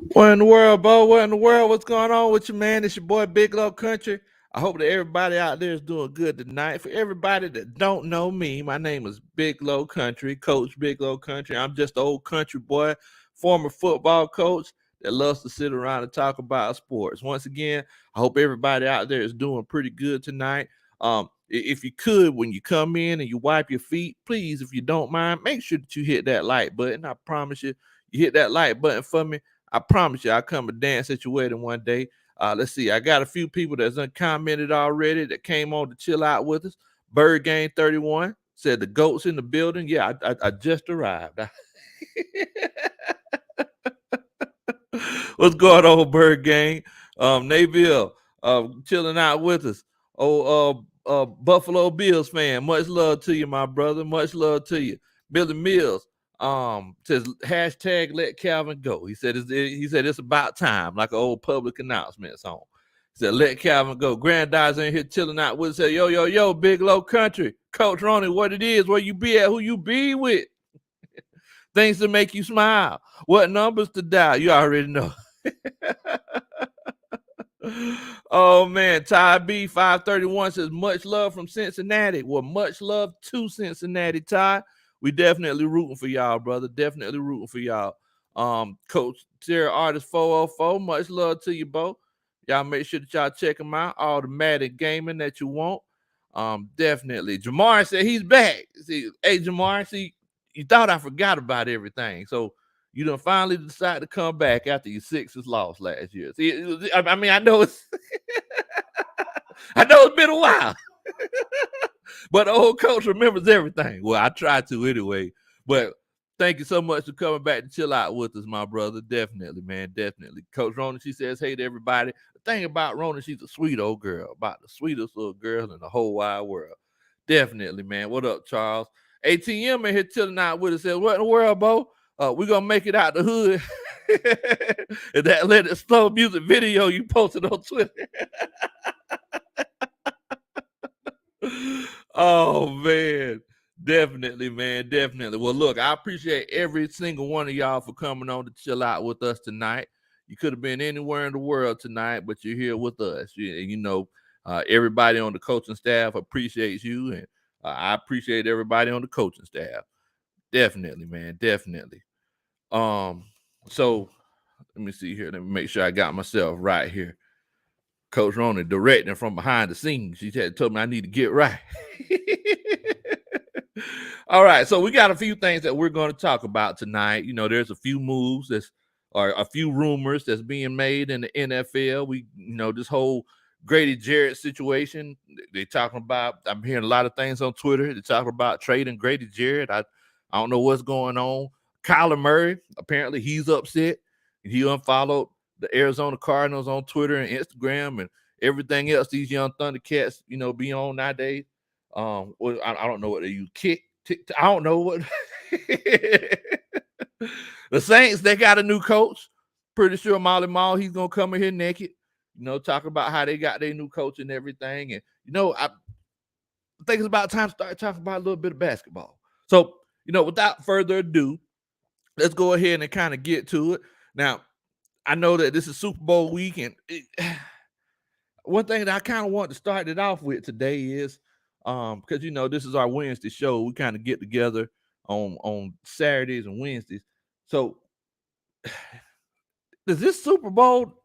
What in the world, Bo? What in the world? What's going on with you, man? It's your boy Big Low Country. I hope that everybody out there is doing good tonight. For everybody that don't know me, my name is Big Low Country, Coach Big Low Country. I'm just an old country boy, former football coach that loves to sit around and talk about sports. Once again, I hope everybody out there is doing pretty good tonight. If you could, when you come in and you wipe your feet, please, if you don't mind, make sure that you hit that like button. I promise you, you hit that like button for me. I promise you, I'll come and dance at your wedding one day. Let's see. I got a few people that's commented already that came on to chill out with us. Bird Game 31 said the goats in the building. Yeah, I just arrived. What's going on, Bird Gang? Nayville, chilling out with us. Buffalo Bills fan. Much love to you, my brother. Much love to you. Billy Mills says hashtag let Calvin go. He said it's about time, like an old public announcement song. He said let Calvin go. Granddad's in here chilling out with us. Said yo, Big Low Country. Coach Ronnie, what it is, where you be at, who you be with. Things to make you smile. What numbers to dial? You already know. Oh man, Ty B 531 says much love from Cincinnati. Well, much love to Cincinnati, Ty. We definitely rooting for y'all, brother. Definitely rooting for y'all. Coach Sarah Artist 404, much love to you, Bo. Y'all make sure that y'all check them out. All the Madden gaming that you want. Definitely. Jamar said he's back. See, hey Jamar, see, you thought I forgot about everything. So you done finally decide to come back after your Sixers lost last year. See, I mean, I know it's I know it's been a while. But the old coach remembers everything. Well, I try to anyway. But thank you so much for coming back to chill out with us, my brother. Definitely, man. Definitely. Coach Rona, she says, hey to everybody. The thing about Rona, she's a sweet old girl, about the sweetest little girl in the whole wide world. Definitely, man. What up, Charles? ATM in here chilling out with us. Says, what in the world, Bo? We're going to make it out the hood. And that Let It Slow music video you posted on Twitter. Oh man, definitely, man, definitely. Well, look, I appreciate every single one of y'all for coming on to chill out with us tonight. You could have been anywhere in the world tonight, but you're here with us. Everybody on the coaching staff appreciates you, and I appreciate everybody on the coaching staff. Definitely, man, definitely. Um, so let me see here. Let me make sure I got myself right here. Coach Rona directing from behind the scenes. She had told me I need to get right. All right, so we got a few things that we're going to talk about tonight. You know, there's a few moves or a few rumors that's being made in the NFL. This whole Grady Jarrett situation. They talking about. I'm hearing a lot of things on Twitter. They're talking about trading Grady Jarrett. I don't know what's going on. Kyler Murray, apparently he's upset. He unfollowed the Arizona Cardinals on Twitter and Instagram and everything else these young Thundercats, be on nowadays. I don't know what they use. I don't know what. The Saints, they got a new coach. Pretty sure Molly Mall, he's gonna come in here naked. Talk about how they got their new coach and everything. And I think it's about time to start talking about a little bit of basketball. So, without further ado, let's go ahead and kind of get to it. Now, I know that this is Super Bowl week, and one thing that I kind of want to start it off with today is because this is our Wednesday show. We kind of get together on Saturdays and Wednesdays. So does this Super Bowl,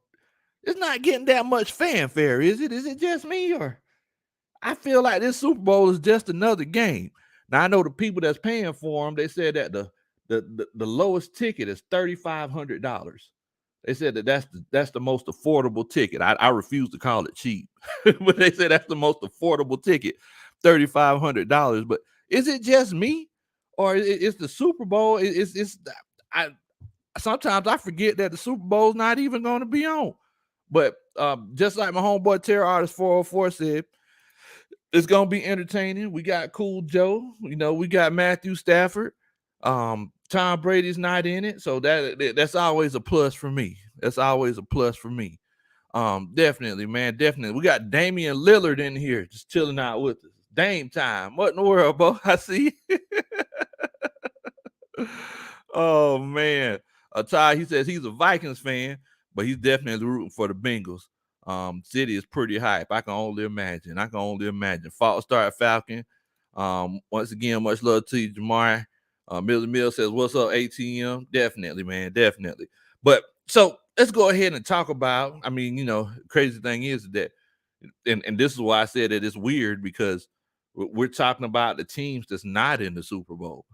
it's not getting that much fanfare, is it? Is it just me, or I feel like this Super Bowl is just another game? Now I know the people that's paying for them, they said that the lowest ticket is $3,500. They said that's the most affordable ticket. I refuse to call it cheap, but they said that's the most affordable ticket, $3,500. But is it just me, or it's the Super Bowl? I sometimes I forget that the Super Bowl is not even going to be on. But just like my homeboy Terror Artist 404 said, it's gonna be entertaining. We got Cool Joe, we got Matthew Stafford. Tom Brady's not in it, so that's always a plus for me. That's always a plus for me. Definitely, man, definitely. We got Damian Lillard in here, just chilling out with us. Dame time. What in the world, bro? I see. Oh man. Ty, he says he's a Vikings fan, but he's definitely rooting for the Bengals. City is pretty hype. I can only imagine. False start Falcon. Once again, much love to you, Jamari. Millie Mill says, "What's up, ATM?" Definitely, man, definitely. But so let's go ahead and talk about. I mean, crazy thing is that, and this is why I said that it's weird because we're talking about the teams that's not in the Super Bowl.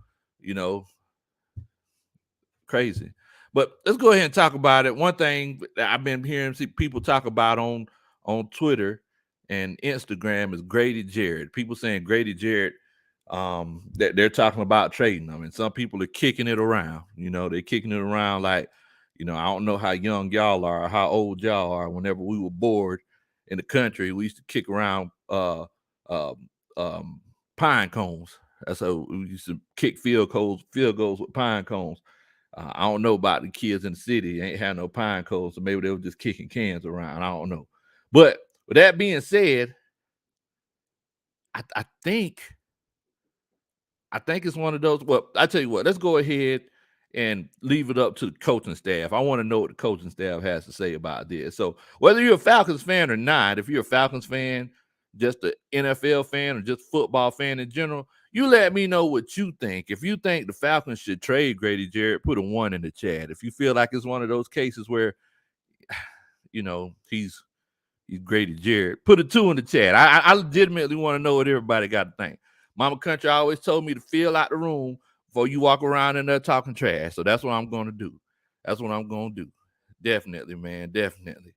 Crazy. But let's go ahead and talk about it. One thing that I've been hearing people talk about on Twitter and Instagram is Grady Jarrett. People saying Grady Jarrett, that they're talking about trading them. And some people are kicking it around. They're kicking it around like, I don't know how young y'all are or how old y'all are. Whenever we were bored in the country, we used to kick around pine cones. That's how we used to kick field goals with pine cones. I don't know about the kids in the city. Ain't had no pine cones, so maybe they were just kicking cans around. I don't know. But with that being said, I think it's one of those. Well, I tell you what, let's go ahead and leave it up to the coaching staff. I want to know what the coaching staff has to say about this. So whether you're a Falcons fan or not, if you're a Falcons fan, just an NFL fan, or just football fan in general, you let me know what you think. If you think the Falcons should trade Grady Jarrett, put a 1 in the chat. If you feel like it's one of those cases where, he's Grady Jarrett, put a 2 in the chat. I legitimately want to know what everybody got to think. Mama Country always told me to fill out the room before you walk around in there talking trash. So that's what I'm going to do. Definitely, man. Definitely.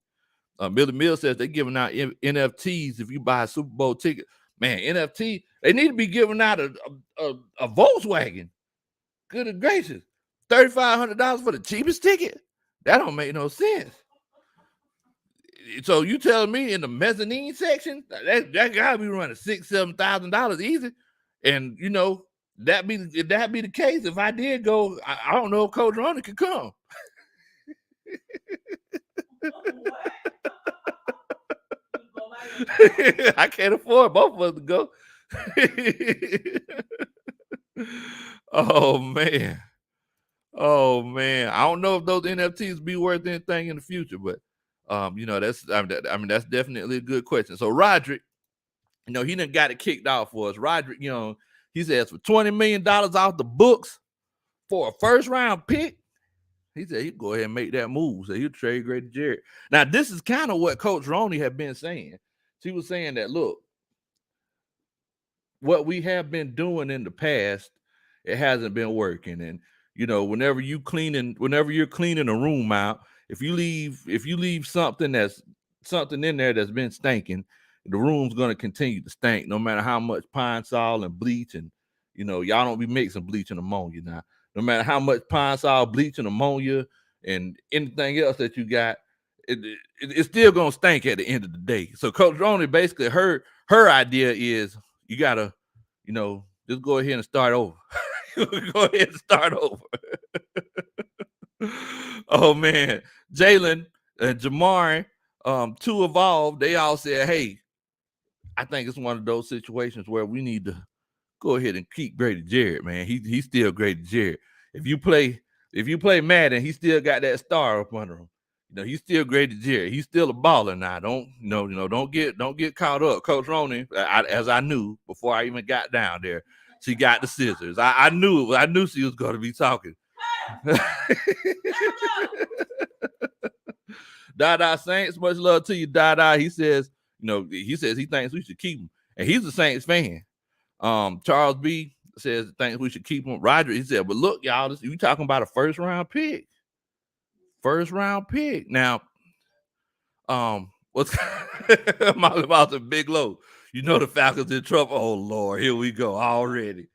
Millie Mill says they're giving out NFTs if you buy a Super Bowl ticket. Man, NFT, they need to be giving out a Volkswagen. Good gracious. $3,500 for the cheapest ticket? That don't make no sense. So you telling me in the mezzanine section, that gotta be running $6,000-7,000 easy. And if that be the case, if I did go, I don't know if Coach Ronnie could come. I can't afford both of us to go. Oh man. I don't know if those NFTs be worth anything in the future, but that's definitely a good question. So Roderick, he done got it kicked off for us. Roderick Young, he says for $20 million off the books for a first round pick, he said he'd go ahead and make that move. So he'll trade Grady Jarrett. Now, this is kind of what Coach Roney had been saying. She was saying that, look, what we have been doing in the past, it hasn't been working. And whenever you're cleaning a room out, if you leave something in there that's been stinking, the room's gonna continue to stink no matter how much Pine Sol and bleach, and y'all don't be mixing bleach and ammonia now. No matter how much Pine Sol, bleach, and ammonia, and anything else that you got, it's still gonna stink at the end of the day. So Coach Roney basically her idea is you gotta, just go ahead and start over. Go ahead and start over. Oh man, Jalen and Jamari, to evolve, they all said, hey, I think it's one of those situations where we need to go ahead and keep Grady Jarrett, man. He's still Grady Jarrett. If you play Madden, he still got that star up under him. He's still Grady Jarrett. He's still a baller now. Don't get caught up. Coach Roney, as I knew before I even got down there, she got the scissors. I knew she was going to be talking. Dada Saints, much love to you, Dada. He says, he thinks we should keep him, and he's a Saints fan. Charles B says thinks we should keep him. Roger, he said, but look, y'all, you talking about a first round pick. Now, what's Molly Mouse and Big Low? The Falcons in trouble. Oh Lord, here we go already.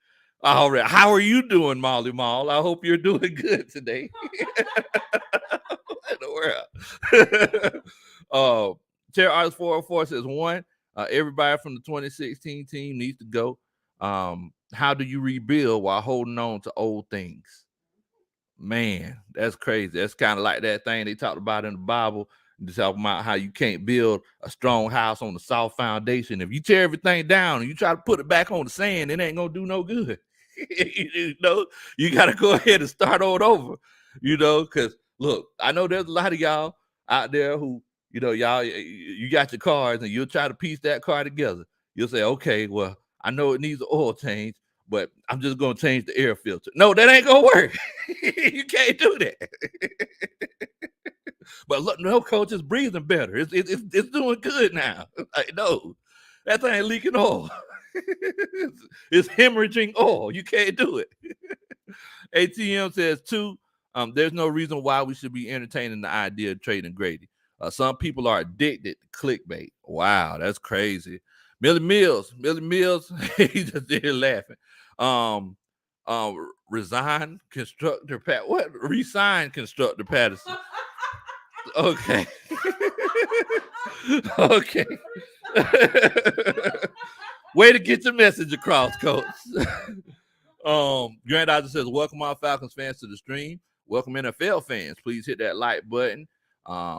How are you doing, Molly Mall? I hope you're doing good today. In the world. Terry Arts 404 says 1. Everybody from the 2016 team needs to go. How do you rebuild while holding on to old things? Man, that's crazy. That's kind of like that thing they talked about in the Bible. They talk about how you can't build a strong house on a soft foundation. If you tear everything down and you try to put it back on the sand, it ain't gonna do no good. You got to go ahead and start all over. Because look, I know there's a lot of y'all out there who, y'all, you got your cars and you'll try to piece that car together. You'll say, okay, well, I know it needs an oil change, but I'm just gonna change the air filter. No, that ain't gonna work. You can't do that. But look, no, coach, it's breathing better. It's doing good now. Like, no, that thing ain't leaking oil. It's hemorrhaging oil. You can't do it. ATM says two. There's no reason why we should be entertaining the idea of trading Grady. Some people are addicted to clickbait. Wow, that's crazy. Millie Mills, he just did laughing. Resign constructor Pat. What? Resign constructor Patterson. Okay. Okay. Way to get your message across, coach. Grand Dodger says, welcome all Falcons fans to the stream. Welcome NFL fans. Please hit that like button.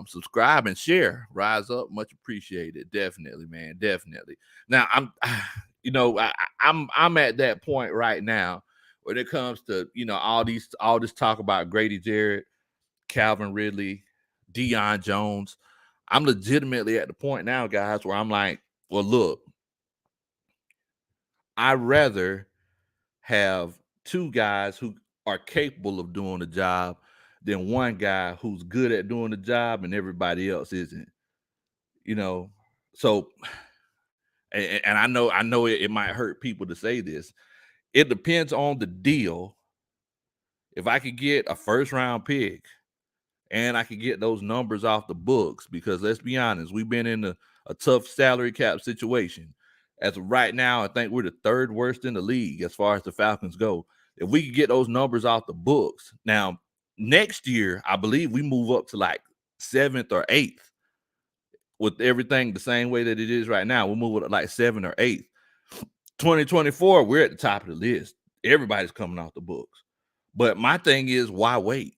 Subscribe and share. Rise up. Much appreciated. Definitely, man. Definitely. Now I'm at that point right now when it comes to, all this talk about Grady Jarrett, Calvin Ridley, Deion Jones. I'm legitimately at the point now, guys, where I'm like, well, look, I'd rather have two guys who are capable of doing the job than one guy who's good at doing the job and everybody else isn't. So and I know it might hurt people to say this. It depends on the deal. If I could get a first round pick and I could get those numbers off the books, because let's be honest, we've been in a tough salary cap situation. As of right now, I think we're the third worst in the league as far as the Falcons go. If we could get those numbers off the books, now next year, I believe we move up to like 7th or 8th with everything the same way that it is right now. We'll move up like 7th or 8th. 2024, we're at the top of the list. Everybody's coming off the books. But my thing is, why wait?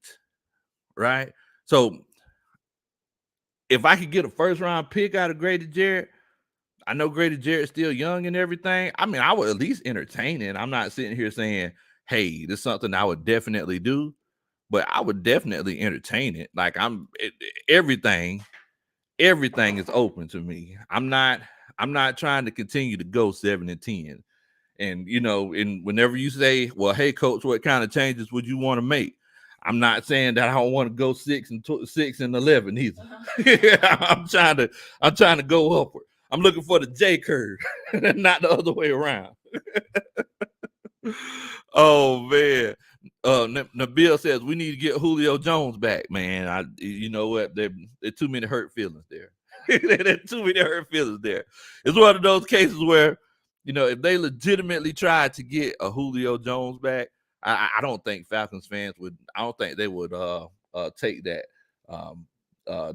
Right? So if I could get a first round pick out of Grady Jarrett, I know Grady Jarrett's still young and everything. I mean, I would at least entertain it. I'm not sitting here saying, hey, this is something I would definitely do, but I would definitely entertain it. Like everything is open to me. I'm not trying to continue to go 7-10. And and whenever you say, well, hey coach, what kind of changes would you want to make? I'm not saying that I don't want to go 6-11 either. I'm trying to go upward. I'm looking for the J curve, not the other way around. Oh man. Nabil says we need to get Julio Jones back, man. You know what? There too many hurt feelings there. There are too many hurt feelings there. It's one of those cases where, if they legitimately tried to get a Julio Jones back, I don't think Falcons fans would. I don't think they would take that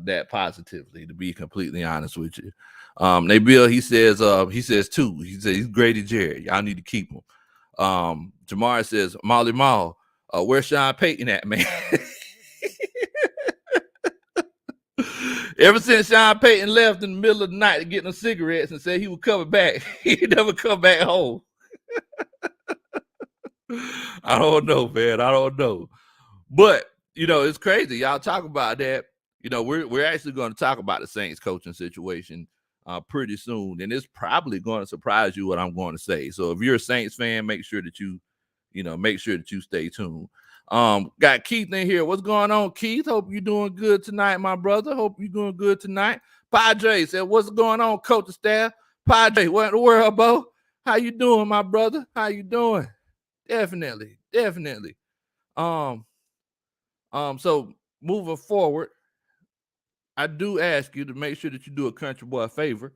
that positively. To be completely honest with you, Nabil, he says two. He says he's Grady Jarrett. Y'all need to keep him. Jamar says Molly Mall. Where's Sean Payton at, man? Ever since Sean Payton left in the middle of the night to get them cigarettes and said he would come back, he never come back home. I don't know, man. I don't know. But, it's crazy. Y'all talk about that. We're actually going to talk about the Saints coaching situation pretty soon. And it's probably going to surprise you what I'm going to say. So if you're a Saints fan, make sure that you stay tuned. Got Keith in here. What's going on, Keith? Hope you're doing good tonight, my brother. Hope you're doing good tonight. Padre said, what's going on, coach and staff? Padre, what in the world, Bo? How you doing, my brother? How you doing? Definitely. So moving forward, I do ask you to make sure that you do a country boy a favor.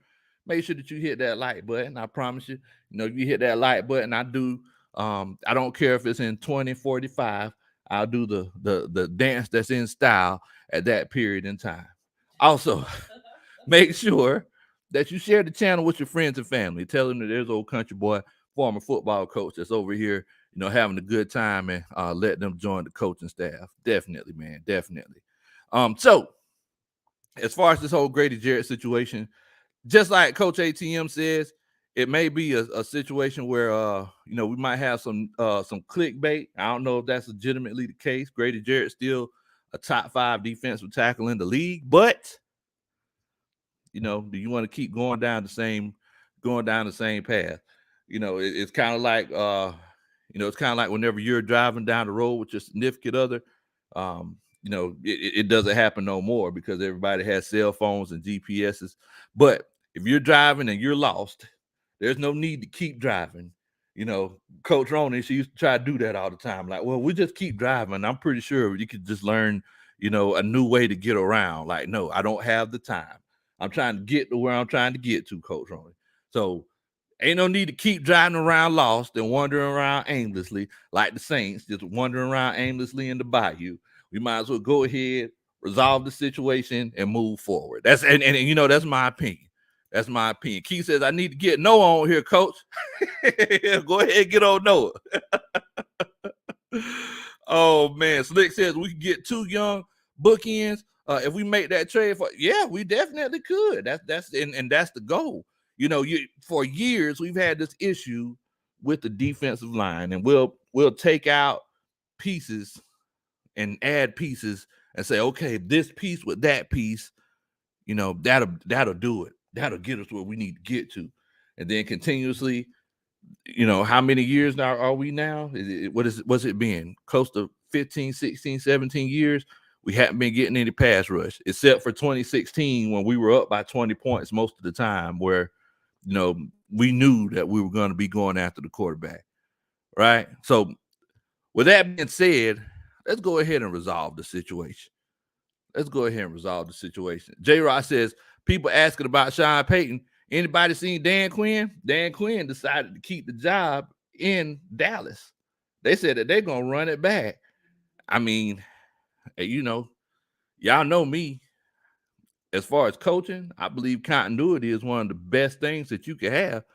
Make sure that you hit that like button. I promise you, you hit that like button. I do. I don't care if it's in 2045. I'll do the dance that's in style at that period in time. Also, make sure that you share the channel with your friends and family. Tell them that there's old country boy, former football coach that's over here, having a good time, and let them join the coaching staff. Definitely, man. Definitely. So as far as this whole Grady Jarrett situation, just like Coach ATM says, it may be a situation where we might have some clickbait. I don't know if that's legitimately the case. Grady Jarrett still a top 5 defensive tackle in the league, but do you want to keep going down the same path? It's kind of like whenever you're driving down the road with your significant other, it doesn't happen no more because everybody has cell phones and GPSs. But if you're driving and you're lost, there's no need to keep driving. Coach Ronan, she used to try to do that all the time. Like, well, we just keep driving. I'm pretty sure you could just learn, a new way to get around. Like, no, I don't have the time. I'm trying to get to where I'm trying to get to, Coach Ronan. So ain't no need to keep driving around lost and wandering around aimlessly like the Saints, just wandering around aimlessly in the bayou. We might as well go ahead, resolve the situation, and move forward. That's that's my opinion. That's my opinion. Keith says, I need to get Noah on here, Coach. Go ahead and get on Noah. Oh, man. Slick says we can get 2 young bookends. If we make that trade we definitely could. That's the goal. For years we've had this issue with the defensive line, and we'll take out pieces and add pieces and say, okay, this piece with that piece, that'll do it. That'll get us where we need to get to. And then continuously, how many years now are we now? What's it been? Close to 15, 16, 17 years. We haven't been getting any pass rush, except for 2016 when we were up by 20 points most of the time, where, we knew that we were going to be going after the quarterback, right? So with that being said, let's go ahead and resolve the situation. J-Rod says, people asking about Sean Payton. Anybody seen Dan Quinn? Dan Quinn decided to keep the job in Dallas. They said that they're going to run it back. I mean, y'all know me. As far as coaching, I believe continuity is one of the best things that you can have.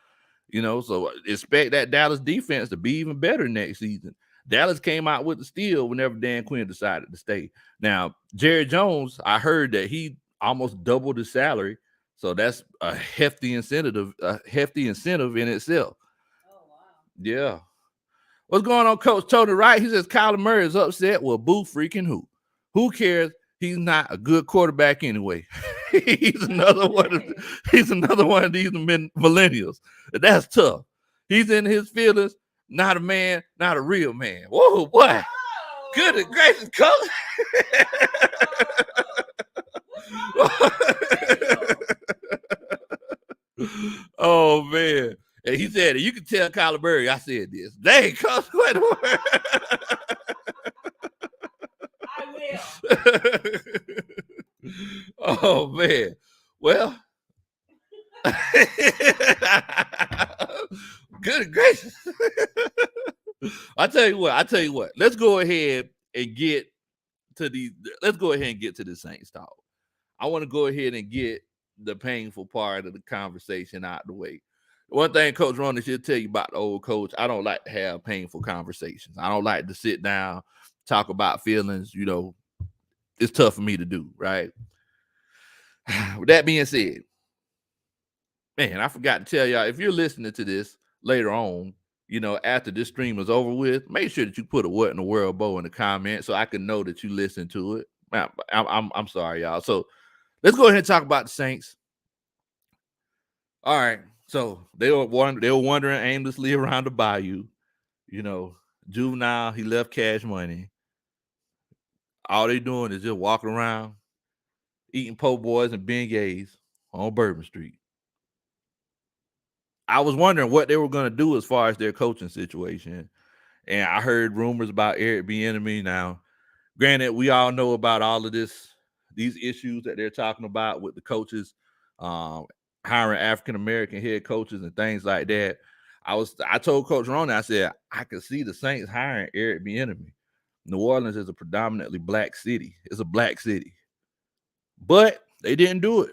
So expect that Dallas defense to be even better next season. Dallas came out with the steal whenever Dan Quinn decided to stay. Now, Jerry Jones, I heard that he almost doubled his salary. So that's a hefty incentive in itself. Oh, wow. Yeah. What's going on, Coach Tony Wright? He says Kyler Murray is upset. Well, boo freaking who? Who cares? He's not a good quarterback anyway. he's another one of these millennials. That's tough. He's in his feelings. Not a man, not a real man. Whoa, boy. Oh. Goodness gracious, Coach. Oh, man. And he said, you can tell Kyler Murray I said this. Dang, Coach, what? I will. Oh, man. Well, good gracious. I tell you what. Let's go ahead and get to the Saints talk. I want to go ahead and get the painful part of the conversation out of the way. One thing Coach Ronan should tell you about the old coach, I don't like to have painful conversations. I don't like to sit down, talk about feelings. It's tough for me to do, right? With that being said, man, I forgot to tell y'all, if you're listening to this later on, after this stream is over with, make sure that you put a what in the world Bo in the comment so I can know that you listen to it. I'm sorry, y'all. So let's go ahead and talk about the Saints. All right. So they were wandering aimlessly around the bayou. Juvenile, he left Cash Money. All they doing is just walking around, eating po' boys and beignets on Bourbon Street. I was wondering what they were going to do as far as their coaching situation. And I heard rumors about Eric Bieniemy. Now, granted, we all know about all of these issues that they're talking about with the coaches, hiring African-American head coaches and things like that. I told Coach Ronan, I said, I could see the Saints hiring Eric Bieniemy. New Orleans is a predominantly black city. It's a black city. But they didn't do it.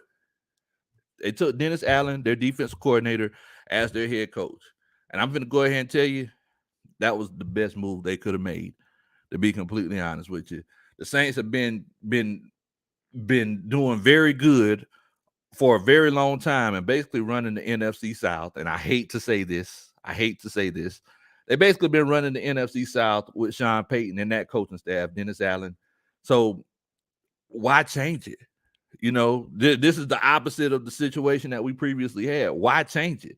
They took Dennis Allen, their defensive coordinator, as their head coach. And I'm going to go ahead and tell you, that was the best move they could have made, to be completely honest with you. The Saints have been doing very good for a very long time and basically running the NFC South. And I hate to say this. They basically been running the NFC South with Sean Payton and that coaching staff, Dennis Allen. So why change it? You know, this is the opposite of the situation that we previously had. Why change it?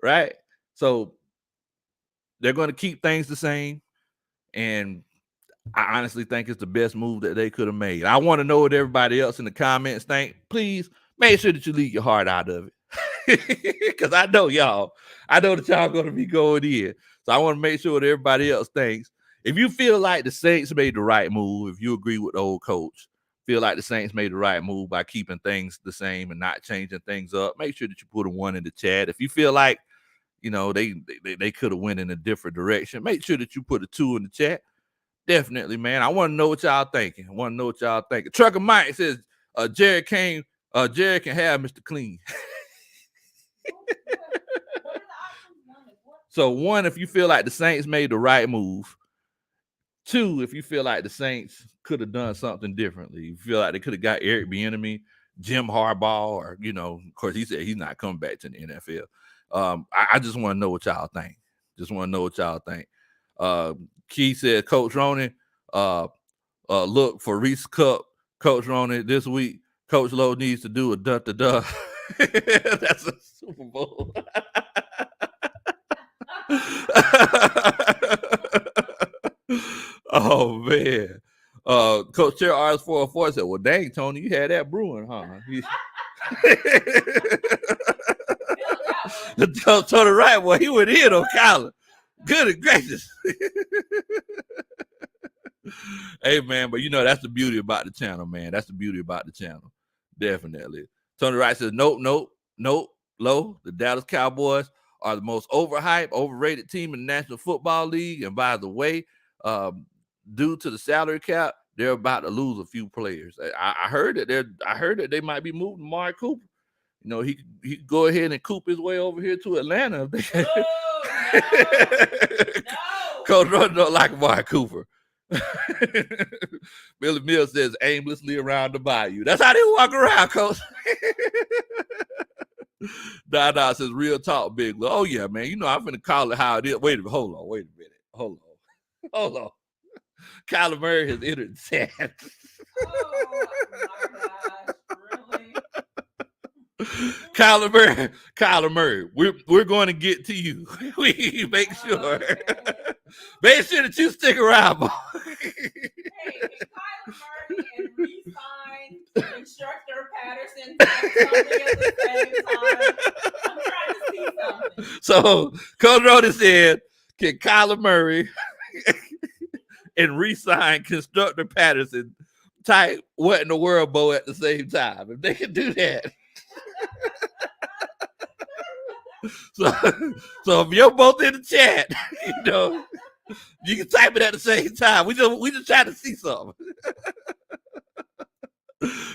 Right? So they're going to keep things the same. And I honestly think it's the best move that they could have made. I want to know what everybody else in the comments think. Please make sure that you leave your heart out of it. Because I know that y'all going to be going in. So I want to make sure what everybody else thinks. If you feel like the Saints made the right move, if you agree with the old coach, feel like the Saints made the right move by keeping things the same and not changing things up, make sure that you put a 1 in the chat. If you feel like, you know, they could have went in a different direction, make sure that you put a 2 in the chat. Definitely, man. I want to know what y'all thinking. Trucker Mike says, Jared can have Mr. Clean. So 1, if you feel like the Saints made the right move. 2, if you feel like the Saints could have done something differently. You feel like they could have got Eric Bieniemy, Jim Harbaugh, or, you know, of course, he said he's not coming back to the NFL. I just want to know what y'all think. Keith said, Coach Ronan, look for Reese Cup. Coach Ronan this week. Coach Lowe needs to do a duh. That's a Super Bowl. Oh man. Coach Chair RS404 said, well, dang, Tony, you had that brewing, huh? Tony Wright, boy, he went in on Kyler. Good gracious. Hey, man, but you know, that's the beauty about the channel, man. Definitely. Tony Wright says, nope. Low, the Dallas Cowboys are the most overhyped, overrated team in the National Football League. And by the way, due to the salary cap, they're about to lose a few players. I heard that they might be moving Amari Cooper. You know, he could go ahead and coop his way over here to Atlanta. No. Coach Roden don't like Amari Cooper. Billy Mills says aimlessly around the bayou. That's how they walk around, Coach. Dada says real talk, Big Low. Oh yeah, man. You know I'm gonna call it how it is. Wait a minute. Hold on. Kyler Murray has entered the chat. Oh my gosh, really? Kyler Murray, we're going to get to you. We make sure. Make sure that you stick around, boy. Hey, can Kyler Murray and re-sign instructor Patterson something at the same time? I'm trying to see something. So Coach Rhoda said, can Kyler Murray and re-sign constructor Patterson type what in the world, Bo, at the same time? If they can do that. So if you're both in the chat, you know, you can type it at the same time. We just trying to see something.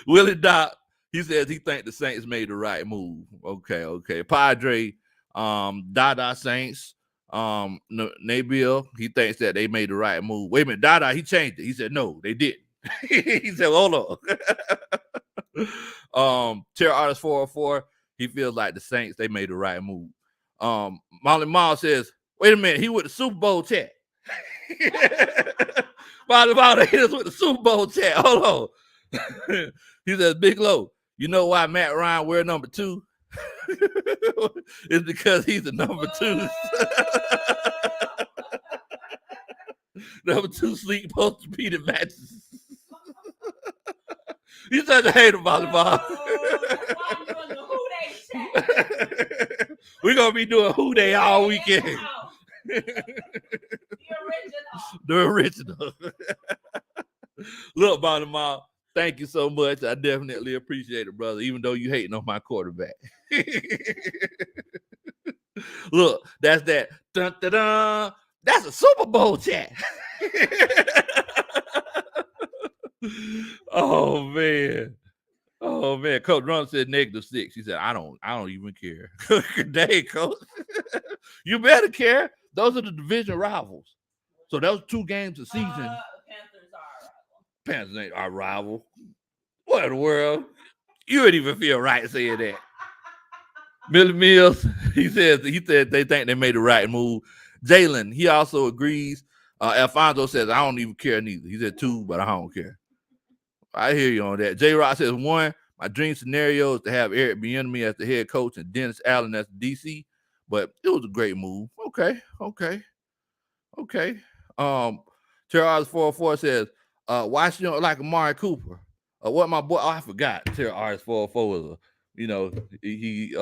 Willie Doc, he says he thinks the Saints made the right move. Okay. Padre, Dada Saints, Nabil, he thinks that they made the right move. Wait a minute, Dada, he changed it. He said no, they didn't. He said, hold on. Terror Artist 404, he feels like the Saints, they made the right move. Molly Mall says, wait a minute, he with the Super Bowl chat. Molly Mall hit us with the Super Bowl chat. Hold on. He says, Big Low, you know why Matt Ryan wear number 2? It's because he's a number 2. Number 2 sleep post-repeated matches. He's such a hater, Molly Mall. We're going to be doing Who They all weekend. The original. Look, Molly Mall, thank you so much. I definitely appreciate it, brother, even though you hating on my quarterback. Look, that's that. Dun, dun, dun. That's a Super Bowl chat. Oh man. Coach Ron said -6. He said, I don't even care. Dang, Coach. You better care. Those are the division rivals. So those 2 games a season. Panthers are our rival. Panthers ain't our rival. What in the world? You wouldn't even feel right saying that. Billy Mills, he said they think they made the right move. Jalen, he also agrees. Alfonso says, I don't even care neither. He said 2, but I don't care. I hear you on that. J Rock says 1, my dream scenario is to have Eric Bieniemy as the head coach and Dennis Allen as the DC, but it was a great move. Okay. Terry Arts 404 says, why she don't like Amari Cooper? What my boy, I forgot. Terry Arts 404 was a, he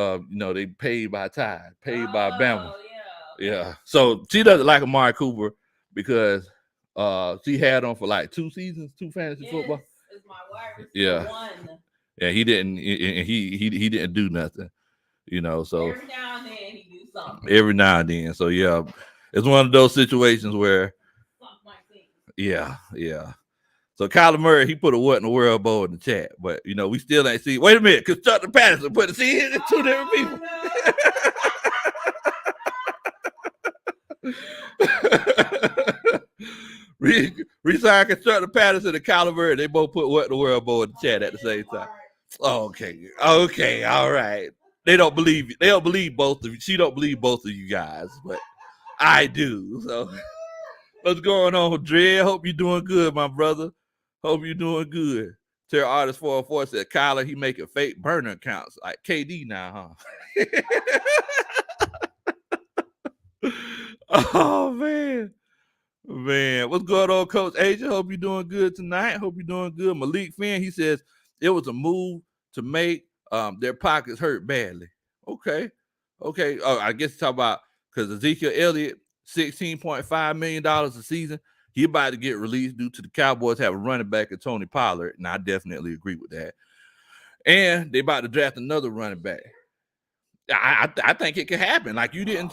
they paid by Tide, paid by Bama. Yeah. So she doesn't like Amari Cooper because she had him for like 2 seasons, 2 fantasy football. It's my wide Yeah. one. Yeah, he didn't he didn't do nothing. So every now and then he do something. Every now and then. So yeah, it's one of those situations where yeah. So Kyler Murray, he put a what in the world bowl in the chat, but we still ain't see. Wait a minute, Constructor Patterson put see it's 2 different people. Resign Constructor Patterson and Kyler Murray, they both put what in the world bowl in the chat at the same time. Okay, all right. They don't believe both of you. She don't believe both of you guys, but I do. So what's going on, Dre? Hope you're doing good, my brother. Hope you're doing good. Terry Artist 404 said Kyler, he making fake burner accounts like KD now, huh? Oh man. What's going on, Coach Asia? Hope you're doing good tonight. Hope you're doing good. Malik Finn, he says it was a move to make their pockets hurt badly. Okay. Oh, I guess talk about because Ezekiel Elliott, $16.5 million a season. He about to get released due to the Cowboys have a running back at Tony Pollard, and I definitely agree with that. And they about to draft another running back. I think it could happen. Like you didn't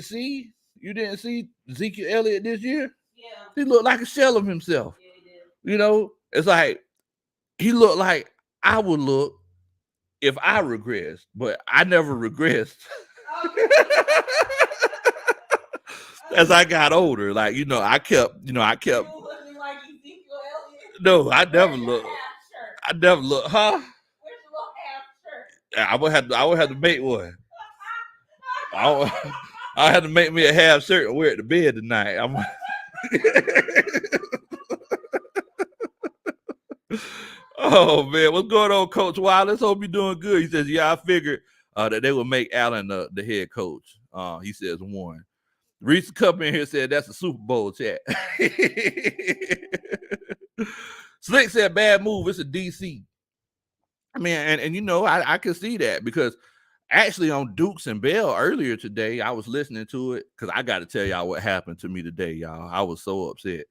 see Ezekiel Elliott this year. Yeah, he looked like a shell of himself. Yeah, he did. It's like he looked like I would look if I regressed, but I never regressed. Okay. As I got older, I kept. You looking like Ezekiel Elliott? No, I never looked. Huh? Where's your little half shirt? I would have to make one. I had to make me a half shirt and wear it to bed tonight. Oh man, what's going on, Coach Wallace? Hope you're doing good. He says, yeah, I figured that they would make Allen the head coach. He says 1. Reese Cup in here said that's a Super Bowl chat. Slick said bad move. It's a DC. I mean, and I can see that because actually on Dukes and Bell earlier today, I was listening to it because I got to tell y'all what happened to me today, y'all. I was so upset,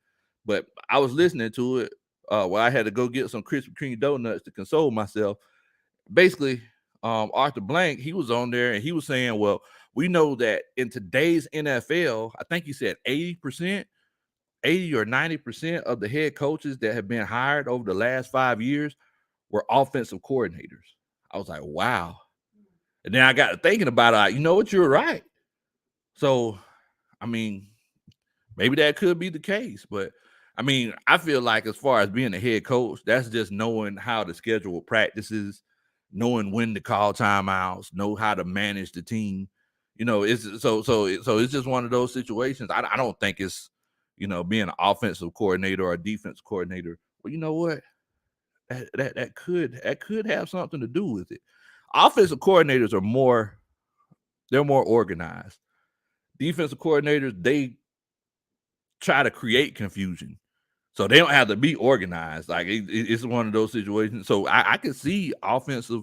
but I was listening to it where I had to go get some Krispy Kreme donuts to console myself. Basically, Arthur Blank, he was on there and he was saying, well, we know that in today's NFL, I think he said 80% or 90% of the head coaches that have been hired over the last 5 years were offensive coordinators. I was like, wow. And then I got to thinking about it. Like, you know what? You're right. So, I mean, maybe that could be the case. But, I mean, I feel like as far as being a head coach, that's just knowing how to schedule practices, knowing when to call timeouts, know how to manage the team. It's so it's just one of those situations. I don't think it's, being an offensive coordinator or a defense coordinator. Well, you know what? That could have something to do with it. Offensive coordinators are more organized. Defensive coordinators, they try to create confusion. So they don't have to be organized. Like it's one of those situations. So I can see offensive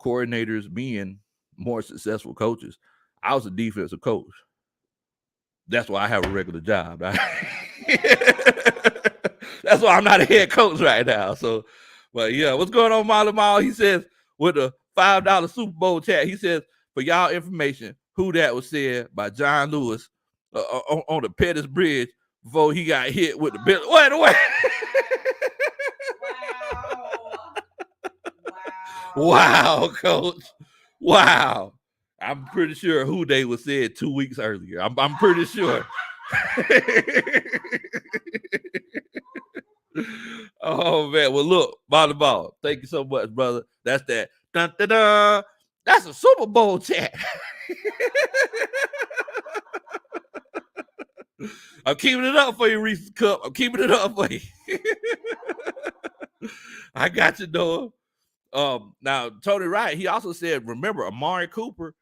coordinators being more successful coaches. I was a defensive coach. That's why I have a regular job. That's why I'm not a head coach right now. So, but yeah, what's going on, Molly Mall? He says with a $5 Super Bowl chat, he says, for y'all information, who that was said by John Lewis on the Pettis Bridge before he got hit with the bill. Wait. Wow, Coach. Wow. I'm pretty sure who they was said 2 weeks earlier. I'm pretty sure. Oh man, well look, ball. Thank you so much, brother. That's that. Dun, dun, dun. That's a Super Bowl chat. I'm keeping it up for you, Reese's Cup. I'm keeping it up for you. I got you, Noah. Now Tony Wright, he also said, remember, Amari Cooper,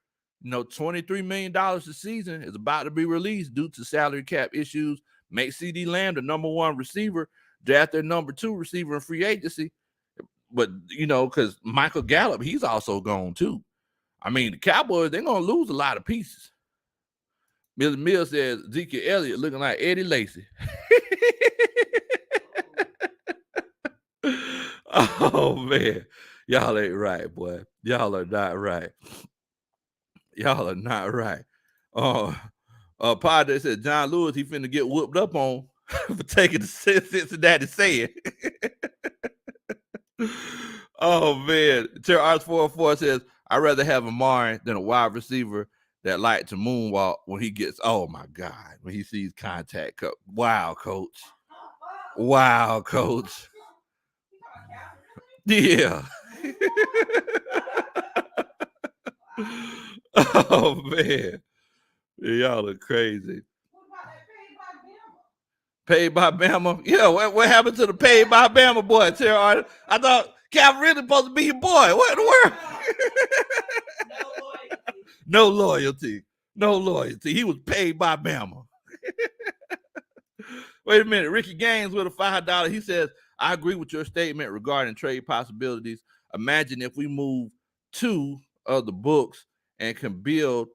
$23 million a season is about to be released due to salary cap issues. Make CD Lamb the number one receiver, draft their number two receiver in free agency. But because Michael Gallup, he's also gone too. I mean, the Cowboys, they're gonna lose a lot of pieces. Mr. Mill says Ezekiel Elliott looking like Eddie Lacy. Oh man, y'all ain't right, boy. Y'all are not right. Y'all are not right. Padre said John Lewis, he finna get whooped up on for taking the Cincinnati saying. Oh man, Terry Arts 404 says I'd rather have Amari than a wide receiver that like to moonwalk when he gets. Oh my God, when he sees contact. Wow, coach. Wow, coach. Yeah. Oh man, y'all are crazy. Paid by Bama. Yeah, what happened to the paid by Bama boy, Terry Artis? I thought Calvin really supposed to be your boy. What in the world? No loyalty. No loyalty. He was paid by Bama. Wait a minute. Ricky Gaines with a $5. He says, I agree with your statement regarding trade possibilities. Imagine if we move two of the books and can build.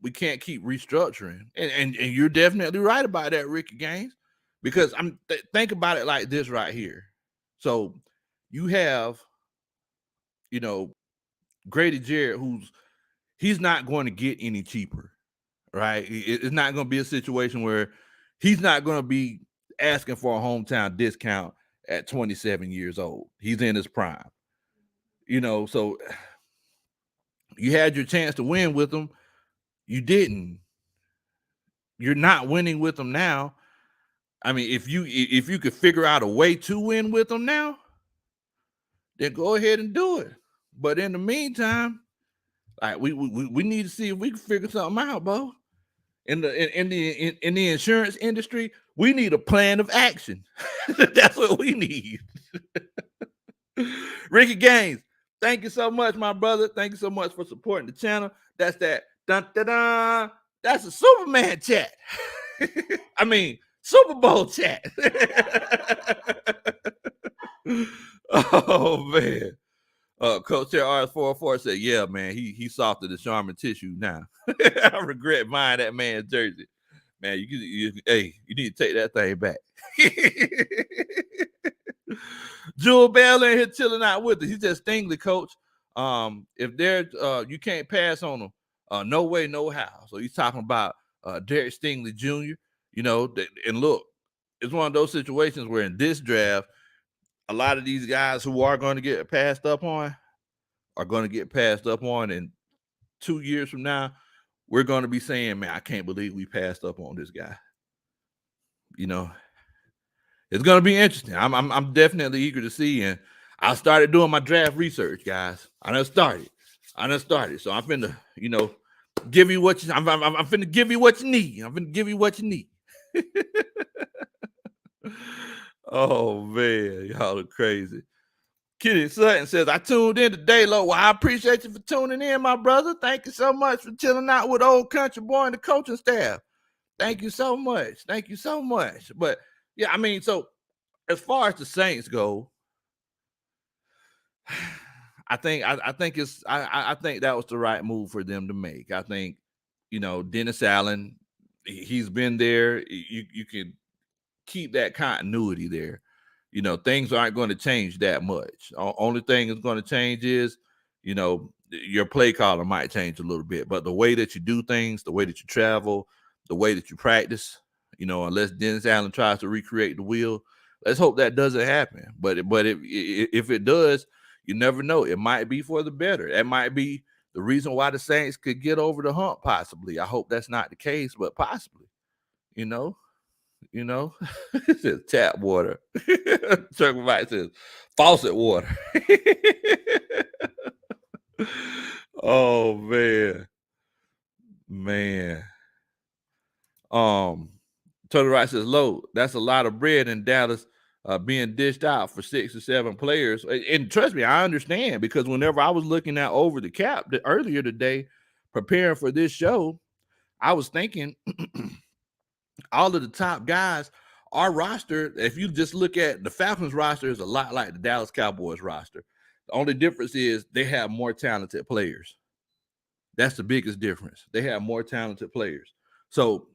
We can't keep restructuring. And you're definitely right about that, Ricky Gaines. Because think about it like this right here. So you have, Grady Jarrett, he's not going to get any cheaper, right? It's not going to be a situation where he's not going to be asking for a hometown discount at 27 years old. He's in his prime, so you had your chance to win with him. You didn't. You're not winning with him now. I mean, if you could figure out a way to win with them now, then go ahead and do it. But in the meantime, like we need to see if we can figure something out, bro. In the insurance industry, we need a plan of action. That's what we need. Ricky Gaines, thank you so much, my brother. Thank you so much for supporting the channel. That's that. Dun, dun, dun. That's a Superman chat. I mean, Super Bowl chat. Oh man. Coach RS44 said, yeah, man, he softer than Charmin tissue now. I regret buying that man's jersey. Man, you need to take that thing back. Jewel Bell in here chilling out with us. He said, Stingley, coach. If they're you can't pass on them. No way, no how. So he's talking about Derek Stingley Jr. And look, it's one of those situations where in this draft, a lot of these guys who are going to get passed up on are going to get passed up on. And 2 years from now, we're going to be saying, man, I can't believe we passed up on this guy. It's going to be interesting. I'm definitely eager to see. And I started doing my draft research, guys. I done started. So I'm finna, give you what I'm finna give you what you need. I'm finna give you what you need. Oh man, y'all are crazy. Kitty Sutton says, I tuned in today, Lo. Well, I appreciate you for tuning in, my brother. Thank you so much for chilling out with old country boy and the coaching staff. Thank you so much. Thank you so much. But yeah, I mean, so as far as the Saints go, I think that was the right move for them to make. I think, Dennis Allen, he's been there. You can keep that continuity there. Things aren't going to change that much. Only thing is going to change is, your play caller might change a little bit, but the way that you do things, the way that you travel, the way that you practice, unless Dennis Allen tries to recreate the wheel, let's hope that doesn't happen. But if it does, you never know. It might be for the better. That might be the reason why the Saints could get over the hump, possibly. I hope that's not the case, but possibly, You know, it says tap water. Circle Mike says faucet water. Oh man. Tony Wright says, "Low, that's a lot of bread in Dallas being dished out for 6 or 7 players." And trust me, I understand, because whenever I was looking at over the cap earlier today, preparing for this show, I was thinking all of the top guys, our roster, if you just look at the Falcons roster, is a lot like the Dallas Cowboys roster. The only difference is they have more talented players. That's the biggest difference. They have more talented players. So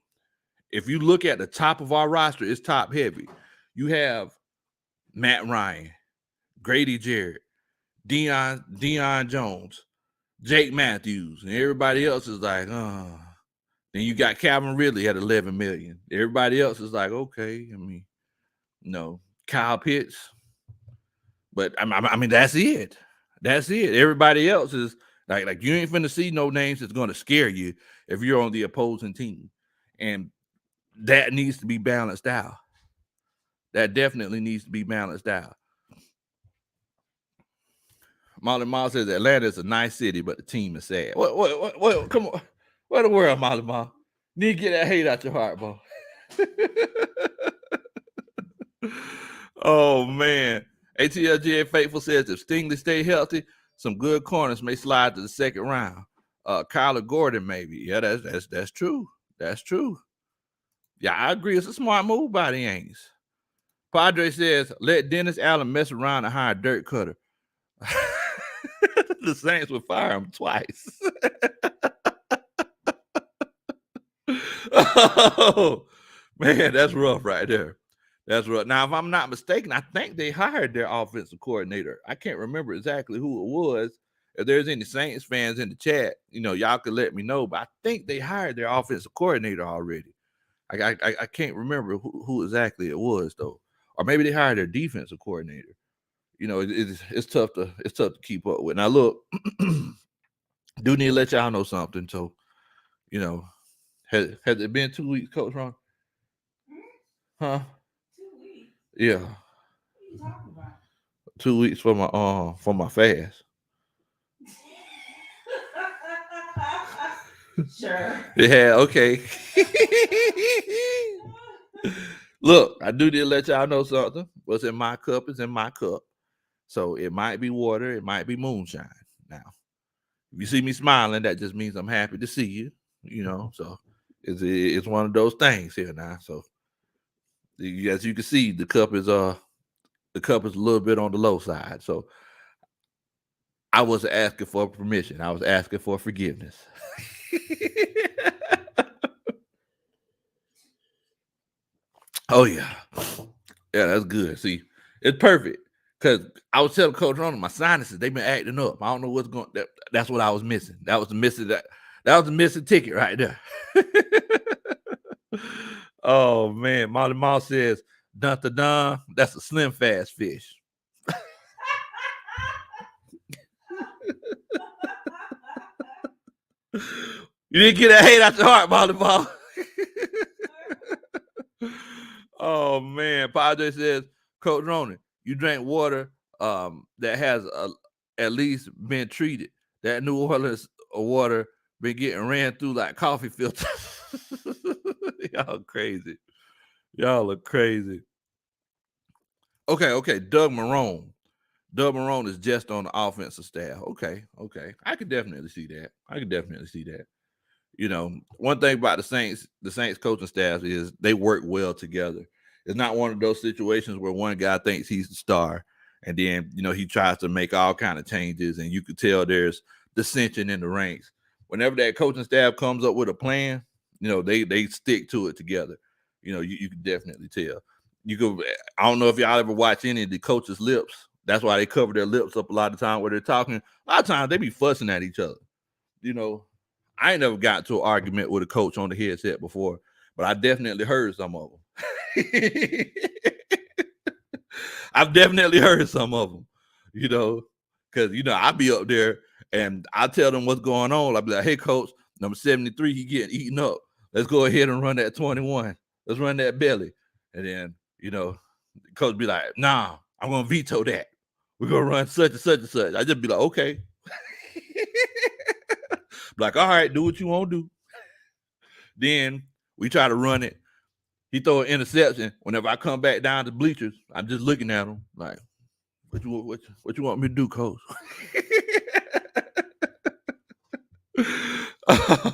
if you look at the top of our roster, it's top heavy. You have Matt Ryan, Grady Jarrett, Deion Jones, Jake Matthews, and everybody else is like, oh. Then you got Calvin Ridley at 11 million. Everybody else is like, okay, I mean, no, Kyle Pitts. But I mean, that's it. That's it. Everybody else is like you ain't finna see no names that's gonna scare you if you're on the opposing team. And that needs to be balanced out. That definitely needs to be balanced out. Molly Ma says Atlanta is a nice city, but the team is sad. What come on. What the world, Molly Ma? Need to get that hate out your heart, bro. Oh man. ATLGA Faithful says if Stingley stay healthy, some good corners may slide to the second round. Kyler Gordon, maybe. Yeah, that's true. That's true. Yeah, I agree. It's a smart move by the Yankees. Padre says, let Dennis Allen mess around and hire Dirk Cutter. The Saints would fire him twice. Oh, man, that's rough right there. That's rough. Now, if I'm not mistaken, I think they hired their offensive coordinator. I can't remember exactly who it was. If there's any Saints fans in the chat, y'all could let me know. But I think they hired their offensive coordinator already. I can't remember who exactly it was, though. Or maybe they hired their defensive coordinator. It's tough to keep up with. Now, look, do need to let y'all know something. So, has it been 2 weeks, Coach Ron? Huh? 2 weeks. Yeah. What are you talking about? 2 weeks for my fast. Sure. Yeah, okay. Look, I do need to let y'all know something. What's in my cup is in my cup. So it might be water, it might be moonshine. Now, if you see me smiling, that just means I'm happy to see you. So it's one of those things here now. So as you can see, the cup is a little bit on the low side. So I wasn't asking for permission. I was asking for forgiveness. Oh yeah. Yeah, that's good. See, it's perfect. Because I was telling Coach Ronald, my sinuses, they've been acting up. I don't know what's going on. That's what I was missing. That was the missing ticket right there. Oh man. Molly Moss says, dun dun dun, that's a slim fast fish. You didn't get that hate out your heart, Molly Moss. Oh man. Padre says, Coach Ronan, you drank water that has at least been treated. That New Orleans water been getting ran through like coffee filters. Y'all crazy. Y'all are crazy. Okay. Doug Marrone. Doug Marrone is just on the offensive staff. Okay. I could definitely see that. One thing about the Saints coaching staff is they work well together. It's not one of those situations where one guy thinks he's the star and then, he tries to make all kind of changes and you could tell there's dissension in the ranks. Whenever that coaching staff comes up with a plan, they stick to it together. You can definitely tell. I don't know if y'all ever watch any of the coaches' lips. That's why they cover their lips up a lot of time where they're talking. A lot of times they be fussing at each other. I ain't never got to an argument with a coach on the headset before, but I definitely heard some of them. I've definitely heard some of them, because, I be up there and I tell them what's going on. I'll be like, hey, coach, number 73, he getting eaten up. Let's go ahead and run that 21. Let's run that belly. And then, coach be like, nah, I'm gonna veto that. We're gonna run such and such and such. I just be like, okay. Like, all right, do what you want to do. Then we try to run it. He throw an interception. Whenever I come back down to bleachers, I'm just looking at him like, what you want me to do, coach?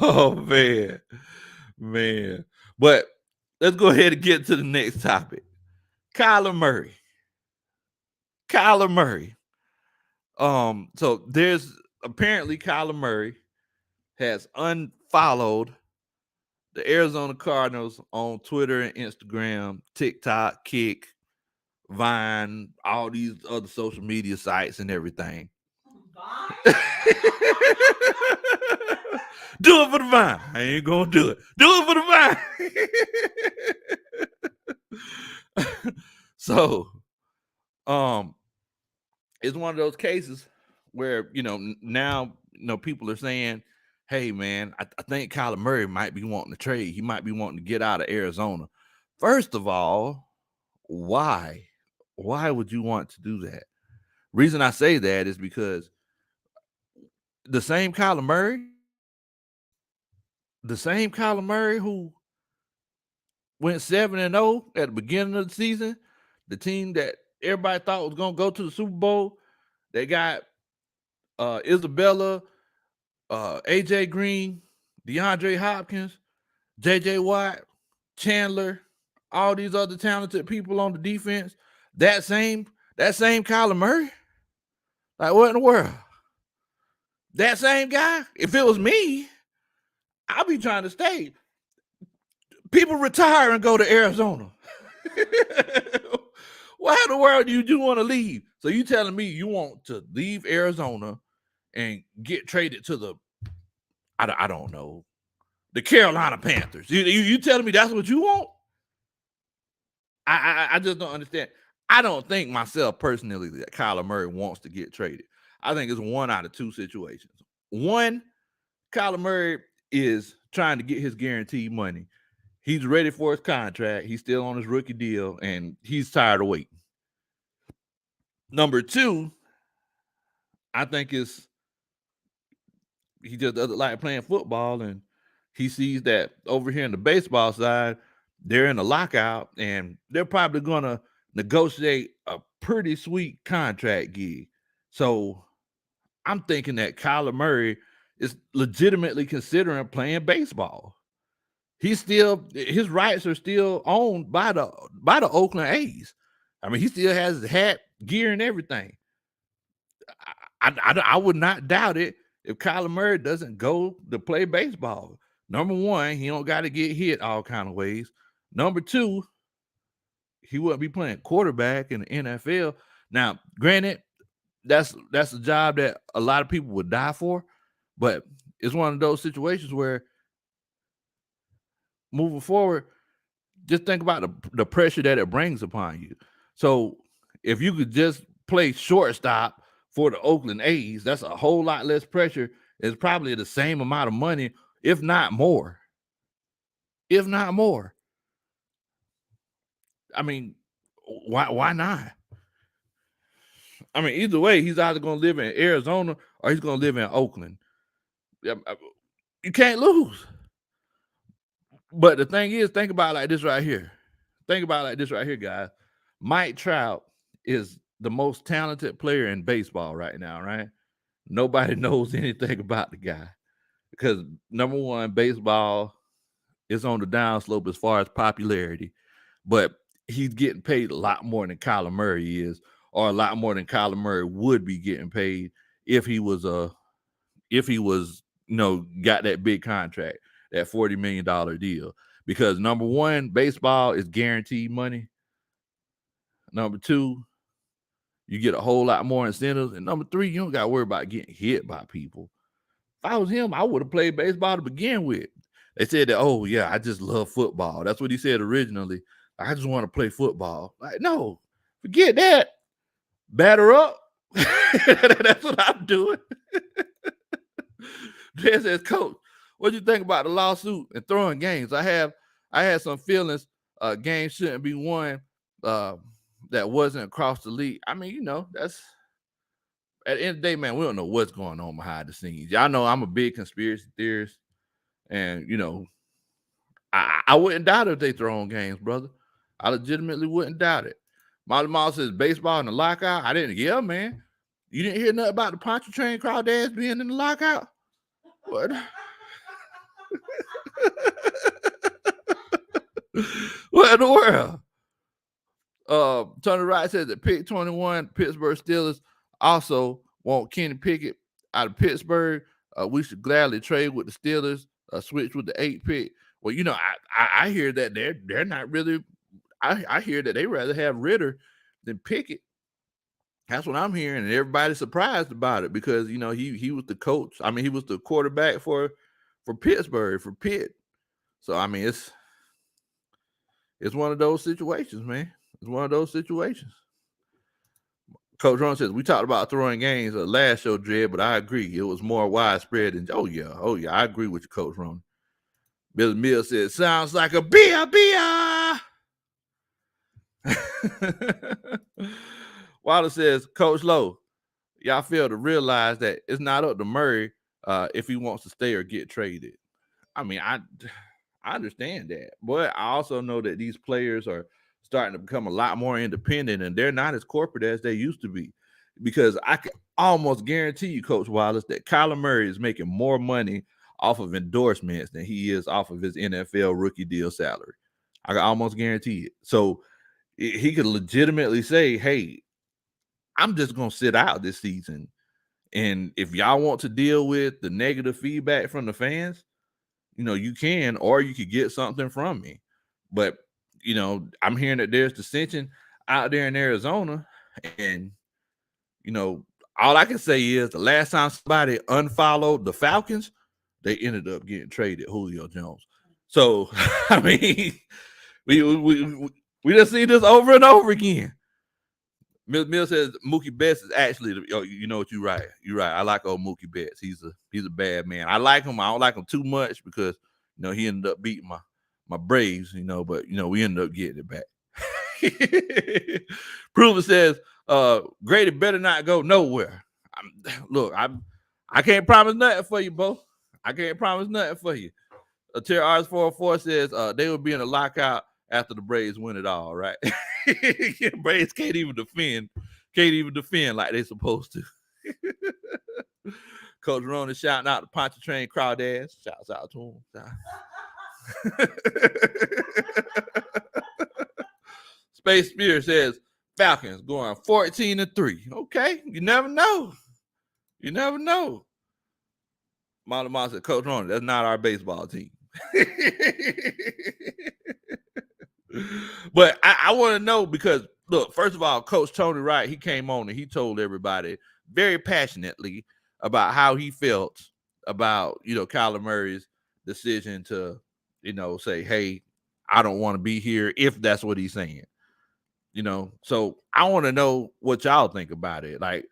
Oh man. But let's go ahead and get to the next topic. Kyler Murray. So there's apparently Kyler Murray has unfollowed the Arizona Cardinals on Twitter and Instagram, TikTok, Kick, Vine, all these other social media sites and everything. Vine? Do it for the Vine. I ain't gonna do it. Do it for the Vine. So, it's one of those cases where now people are saying, hey man, I think Kyler Murray might be wanting to trade. He might be wanting to get out of Arizona. First of all, why would you want to do that? Reason I say that is because the same Kyler Murray who went 7-0 at the beginning of the season, the team that everybody thought was gonna go to the Super Bowl, they got Isabella, AJ Green, DeAndre Hopkins, JJ Watt, Chandler, all these other talented people on the defense. That same Kyler Murray? Like, what in the world? That same guy? If it was me, I'd be trying to stay. People retire and go to Arizona. Why in the world do you want to leave? So you telling me you want to leave Arizona and get traded to the, I don't know, the Carolina Panthers? You telling me that's what you want? I just don't understand. I don't think myself personally that Kyler Murray wants to get traded. I think it's one out of two situations. One, Kyler Murray is trying to get his guaranteed money. He's ready for his contract. He's still on his rookie deal, and he's tired of waiting. Number two, I think he just doesn't like playing football, and he sees that over here in the baseball side, they're in a lockout, and they're probably going to negotiate a pretty sweet contract gig. So I'm thinking that Kyler Murray is legitimately considering playing baseball. His rights are still owned by the Oakland A's. I mean, he still has his hat, gear, and everything. I would not doubt it if Kyler Murray doesn't go to play baseball. Number one, he don't got to get hit all kind of ways. Number two, he wouldn't be playing quarterback in the NFL. Now, granted, that's a job that a lot of people would die for, but it's one of those situations where moving forward, just think about the pressure that it brings upon you. So if you could just play shortstop for the Oakland A's, that's a whole lot less pressure. It's probably the same amount of money, if not more. If not more. I mean, why not? I mean, either way, he's either going to live in Arizona or he's going to live in Oakland. You can't lose. But the thing is, think about it like this right here. Guys. Mike Trout is the most talented player in baseball right now, right? Nobody knows anything about the guy because, number one, baseball is on the downslope as far as popularity, but he's getting paid a lot more than Kyler Murray is, or a lot more than Kyler Murray would be getting paid if he was got that big contract, that $40 million deal. Because number one, baseball is guaranteed money. Number two, you get a whole lot more incentives. And number three, you don't got to worry about getting hit by people. If I was him, I would have played baseball to begin with. They said that, oh, yeah, I just love football. That's what he said originally. I just want to play football. Like, no, forget that. Batter up. That's what I'm doing. Jay says, Coach, what do you think about the lawsuit and throwing games? I had some feelings games shouldn't be won that wasn't across the league. I mean, that's at the end of the day, man, we don't know what's going on behind the scenes. Y'all know I'm a big conspiracy theorist, and I wouldn't doubt it if they throw on games, brother. I legitimately wouldn't doubt it. Molly Mall says baseball in the lockout. I didn't. Yeah, man. You didn't hear nothing about the Poncho Train crawdads being in the lockout? What? What in the world? Tony Wright says that pick 21 Pittsburgh Steelers also want Kenny Pickett out of Pittsburgh. We should gladly trade with the Steelers, switch with the 8 pick. Well, I hear that they're not really. I hear that they rather have Ritter than Pickett. That's what I'm hearing, and everybody's surprised about it because he was the coach. I mean, he was the quarterback for Pittsburgh, for Pitt. So I mean, it's one of those situations, man. It's one of those situations. Coach Ron says we talked about throwing games last show, Dred, but I agree it was more widespread. And oh yeah, I agree with you, Coach Ron. Billy Mills says sounds like a beer. Waller says, Coach Lowe, y'all fail to realize that it's not up to Murray if he wants to stay or get traded. I mean, I understand that, but I also know that these players are starting to become a lot more independent, and they're not as corporate as they used to be. Because I can almost guarantee you, Coach Wallace, that Kyler Murray is making more money off of endorsements than he is off of his NFL rookie deal salary. I can almost guarantee it. So he could legitimately say, hey, I'm just going to sit out this season. And if y'all want to deal with the negative feedback from the fans, you can, or you could get something from me. But, I'm hearing that there's dissension out there in Arizona. And, all I can say is the last time somebody unfollowed the Falcons, they ended up getting traded Julio Jones. So, I mean, we just see this over and over again. Mill says Mookie Betts is actually you know what, you're right. You're right. I like old Mookie Betts. He's a bad man. I like him. I don't like him too much because he ended up beating my Braves, but we ended up getting it back. Proven says Grady better not go nowhere. I can't promise nothing for you, Bo. I can't promise nothing for you. Terry RS404 says they will be in a lockout after the Braves win it all, right? Braves can't even defend like they're supposed to. Coach Ron is shouting out the Poncho Train crawdads. Shouts out to him. Space Spirit says Falcons going 14-3. Okay, you never know. You never know. Mama said, Coach Ron, that's not our baseball team. But I want to know because, look, first of all, Coach Tony Wright, he came on and he told everybody very passionately about how he felt about, Kyler Murray's decision to, say, hey, I don't want to be here, if that's what he's saying. So I want to know what y'all think about it. Like,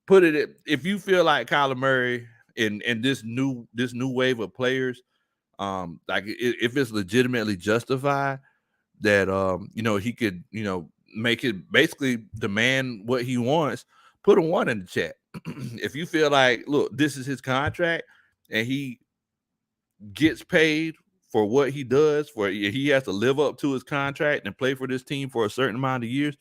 if you feel like Kyler Murray and this new wave of players, like if it's legitimately justified, that he could make it basically demand what he wants, put a 1 in the chat. If you feel like, look, this is his contract and he gets paid for what he does, for he has to live up to his contract and play for this team for a certain amount of years,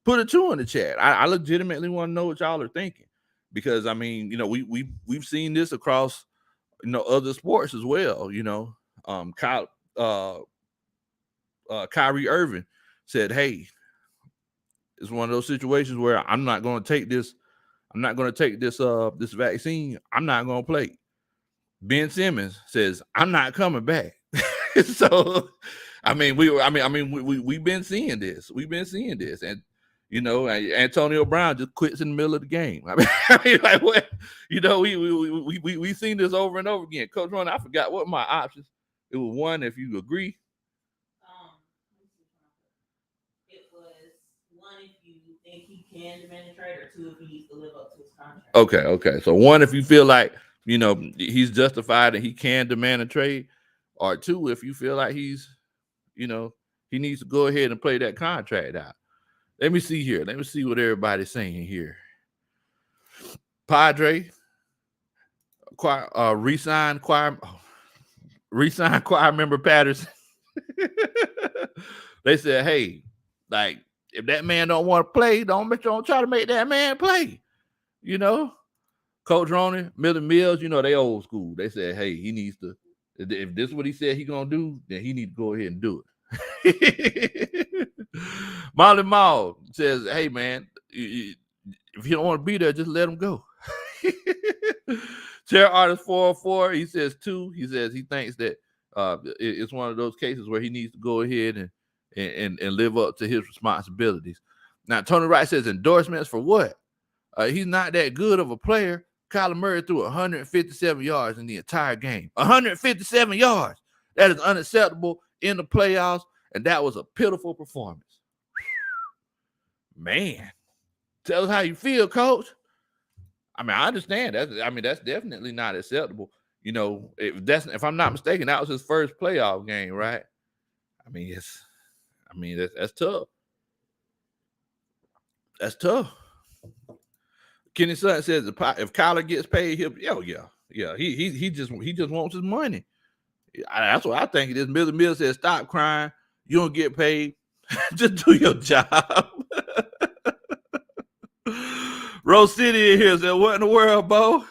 put a 2 in the chat. I legitimately want to know what y'all are thinking, because I mean, we've seen this across other sports as well. Kyrie Irving said, hey, it's one of those situations where I'm not going to take this vaccine. I'm not going to play. Ben Simmons says, I'm not coming back. So, we've been seeing this. And, Antonio Brown just quits in the middle of the game. Like what? We've seen this over and over again. Coach Ron, I forgot what my options. It was 1 if you agree. It was 1 if you think he can demand a trade, or 2 if he needs to live up to his contract. Okay. So 1 if you feel like he's justified and he can demand a trade, or 2 if you feel like he's he needs to go ahead and play that contract out. Let me see here. Let me see what everybody's saying here. Padre, re-signed choir member Patterson. They said, hey, like, if that man don't want to play, don't try to make that man play. You know, Coach Roney, Miller Mills, they old school. They said, hey, he needs to. If this is what he said he gonna do, then he needs to go ahead and do it. Molly Mall says, hey man, if you don't want to be there, just let him go. Chair Artist 404, he says 2. He says he thinks that it's one of those cases where he needs to go ahead and live up to his responsibilities. Now, Tony Wright says endorsements for what? He's not that good of a player. Kyler Murray threw 157 yards in the entire game. 157 yards. That is unacceptable in the playoffs, and that was a pitiful performance. Man, tell us how you feel, Coach. I mean, I understand that. I mean, that's definitely not acceptable. If I'm not mistaken, that was his first playoff game, right? I mean, that's tough. That's tough. Kenny Sutton says if Kyler gets paid, he'll yeah. He just wants his money. That's what I think it is. Miller Mills says, stop crying. You don't get paid. Just do your job. Rose City in here said, what in the world, Bo?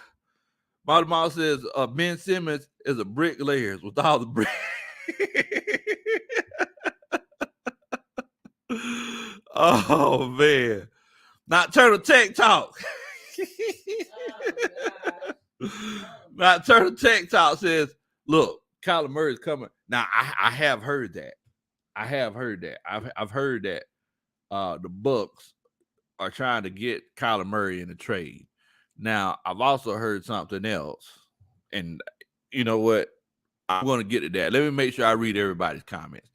Molly Mall says, Ben Simmons is a bricklayer with all the bricks. Oh, man. Not Turtle Tech Talk. Not Turtle Tech Talk says, look, Kyler Murray's coming. Now, I have heard that. I've heard that the Bucks are trying to get Kyler Murray in a trade. Now, I've also heard something else. And you know what? I'm going to get to that. Let me make sure I read everybody's comments.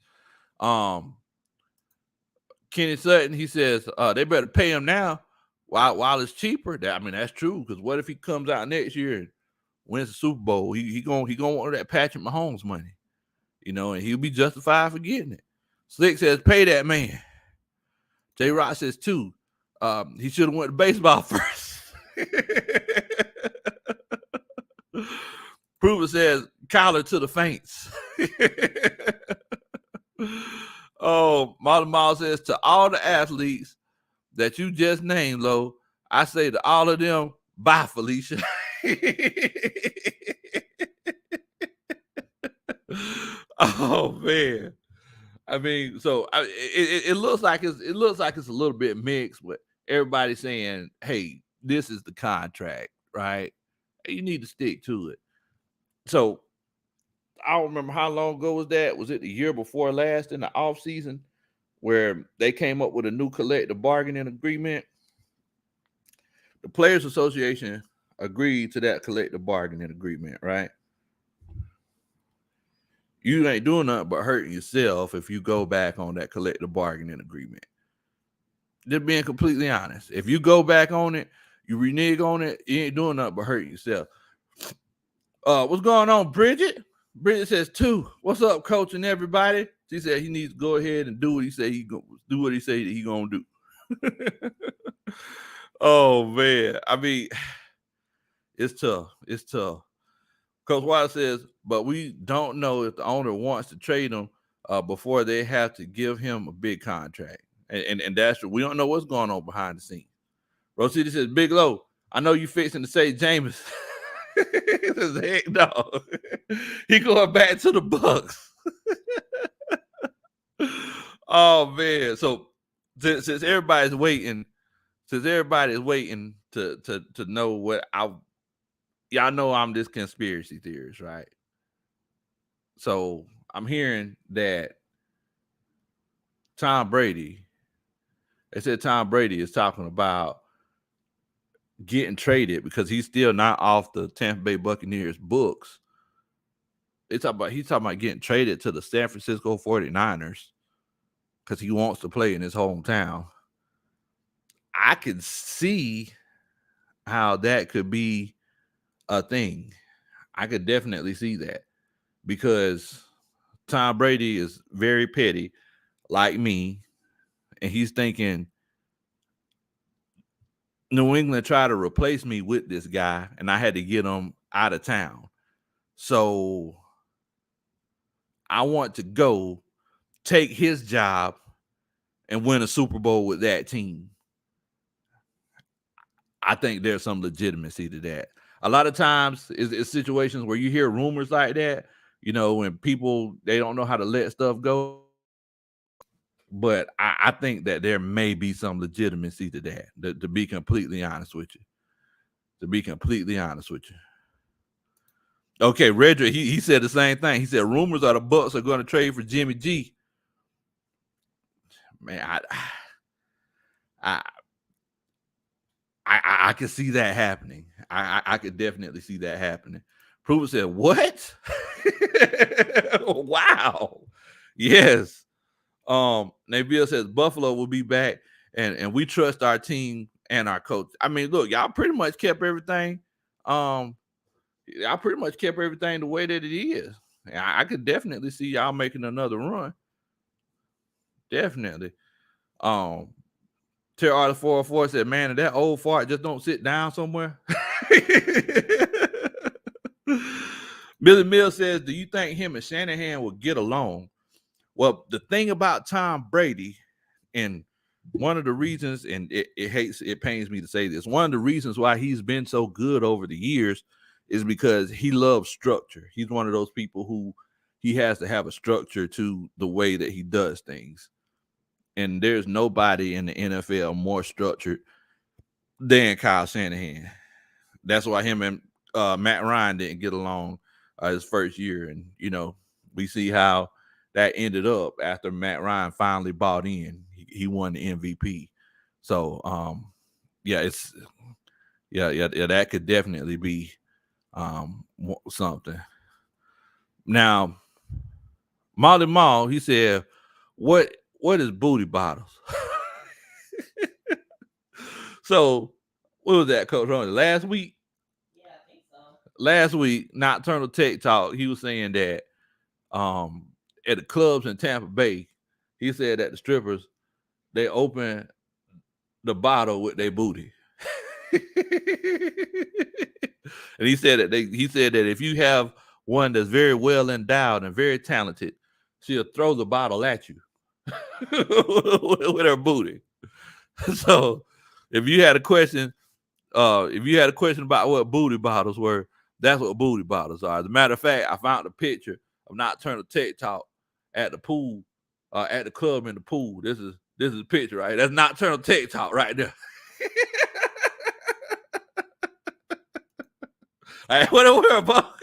Kenny Sutton, he says, they better pay him now while it's cheaper. That's true. Because what if he comes out next year and wins the Super Bowl? He gonna want that Patrick Mahomes money. And he'll be justified for getting it. Slick says, pay that man. J. Rock says, 2. He should have went to baseball first. Prover says, Kyler to the faints. Oh, Molly Mall says, to all the athletes that you just named, Lo, I say to all of them, bye, Felicia. Oh man. I mean, so it looks like it's a little bit mixed, but everybody's saying, hey, this is the contract, right? You need to stick to it. So I don't remember how long ago was that. Was it the year before last in the off season where they came up with a new collective bargaining agreement? The Players Association agreed to that collective bargaining agreement, right? You ain't doing nothing but hurting yourself if you go back on that collective bargaining agreement. Just being completely honest. If you go back on it, you renege on it, you ain't doing nothing but hurting yourself. What's going on, Bridget? Bridget says 2. What's up, Coach and everybody? She said he needs to go ahead and do what he said he gonna do. Oh man, I mean, it's tough. Coach Wilder says, but we don't know if the owner wants to trade him before they have to give him a big contract. And that's true. We don't know what's going on behind the scenes. Rosita says, Big Low, I know you fixing to say Jameis. He says, heck no. He going back to the Bucks. Oh man. So since everybody's waiting to know what y'all know I'm this conspiracy theorist, right? So I'm hearing that they said Tom Brady is talking about getting traded because he's still not off the Tampa Bay Buccaneers books. He's talking about getting traded to the San Francisco 49ers because he wants to play in his hometown. I could see how that could be a thing. I could definitely see that because Tom Brady is very petty. like me, and he's thinking New England tried to replace me with this guy, and I had to get him out of town. So I want to go take his job and win a Super Bowl with that team. I think there's some legitimacy to that. A lot of times it's situations where you hear rumors like that, when people they don't know how to let stuff go. But I think that there may be some legitimacy to that, to be completely honest with you. To be completely honest with you. Okay, Redrick, he said the same thing. He said rumors are the Bucks are going to trade for Jimmy G. Man, I can see that happening. I could definitely see that happening. Proven said, what? Wow. Yes. Nabil says Buffalo will be back, and we trust our team and our coach. I mean, look, y'all pretty much kept everything. Y'all pretty much kept everything the way that it is. I could definitely see y'all making another run. Definitely. Terry Artist 404 said, man, if that old fart just don't sit down somewhere. Billy Mills says, do you think him and Shanahan will get along? Well, the thing about Tom Brady, and one of the reasons, and it pains me to say this, one of the reasons why he's been so good over the years is because he loves structure. He's one of those people who he has to have a structure to the way that he does things. And there's nobody in the NFL more structured than Kyle Shanahan. That's why him and Matt Ryan didn't get along his first year. And, we see how that ended up after Matt Ryan finally bought in. He won the MVP. So, that could definitely be something. Now, Molly Mall, he said, what is booty bottles? So, what was that, Coach Ronnie? Last week? Yeah, I think so. Last week, Nocturnal Tech Talk, he was saying that at the clubs in Tampa Bay, he said that the strippers, they open the bottle with their booty. And he said that if you have one that's very well endowed and very talented, she'll throw the bottle at you with her booty. So if you had a question about what booty bottles were, that's what booty bottles are. As a matter of fact, I found a picture of Nocturnal Tech Talk at the pool, at the club in the pool. This is a picture, right? That's Nocturnal Tech Talk right there. Hey, what are we about?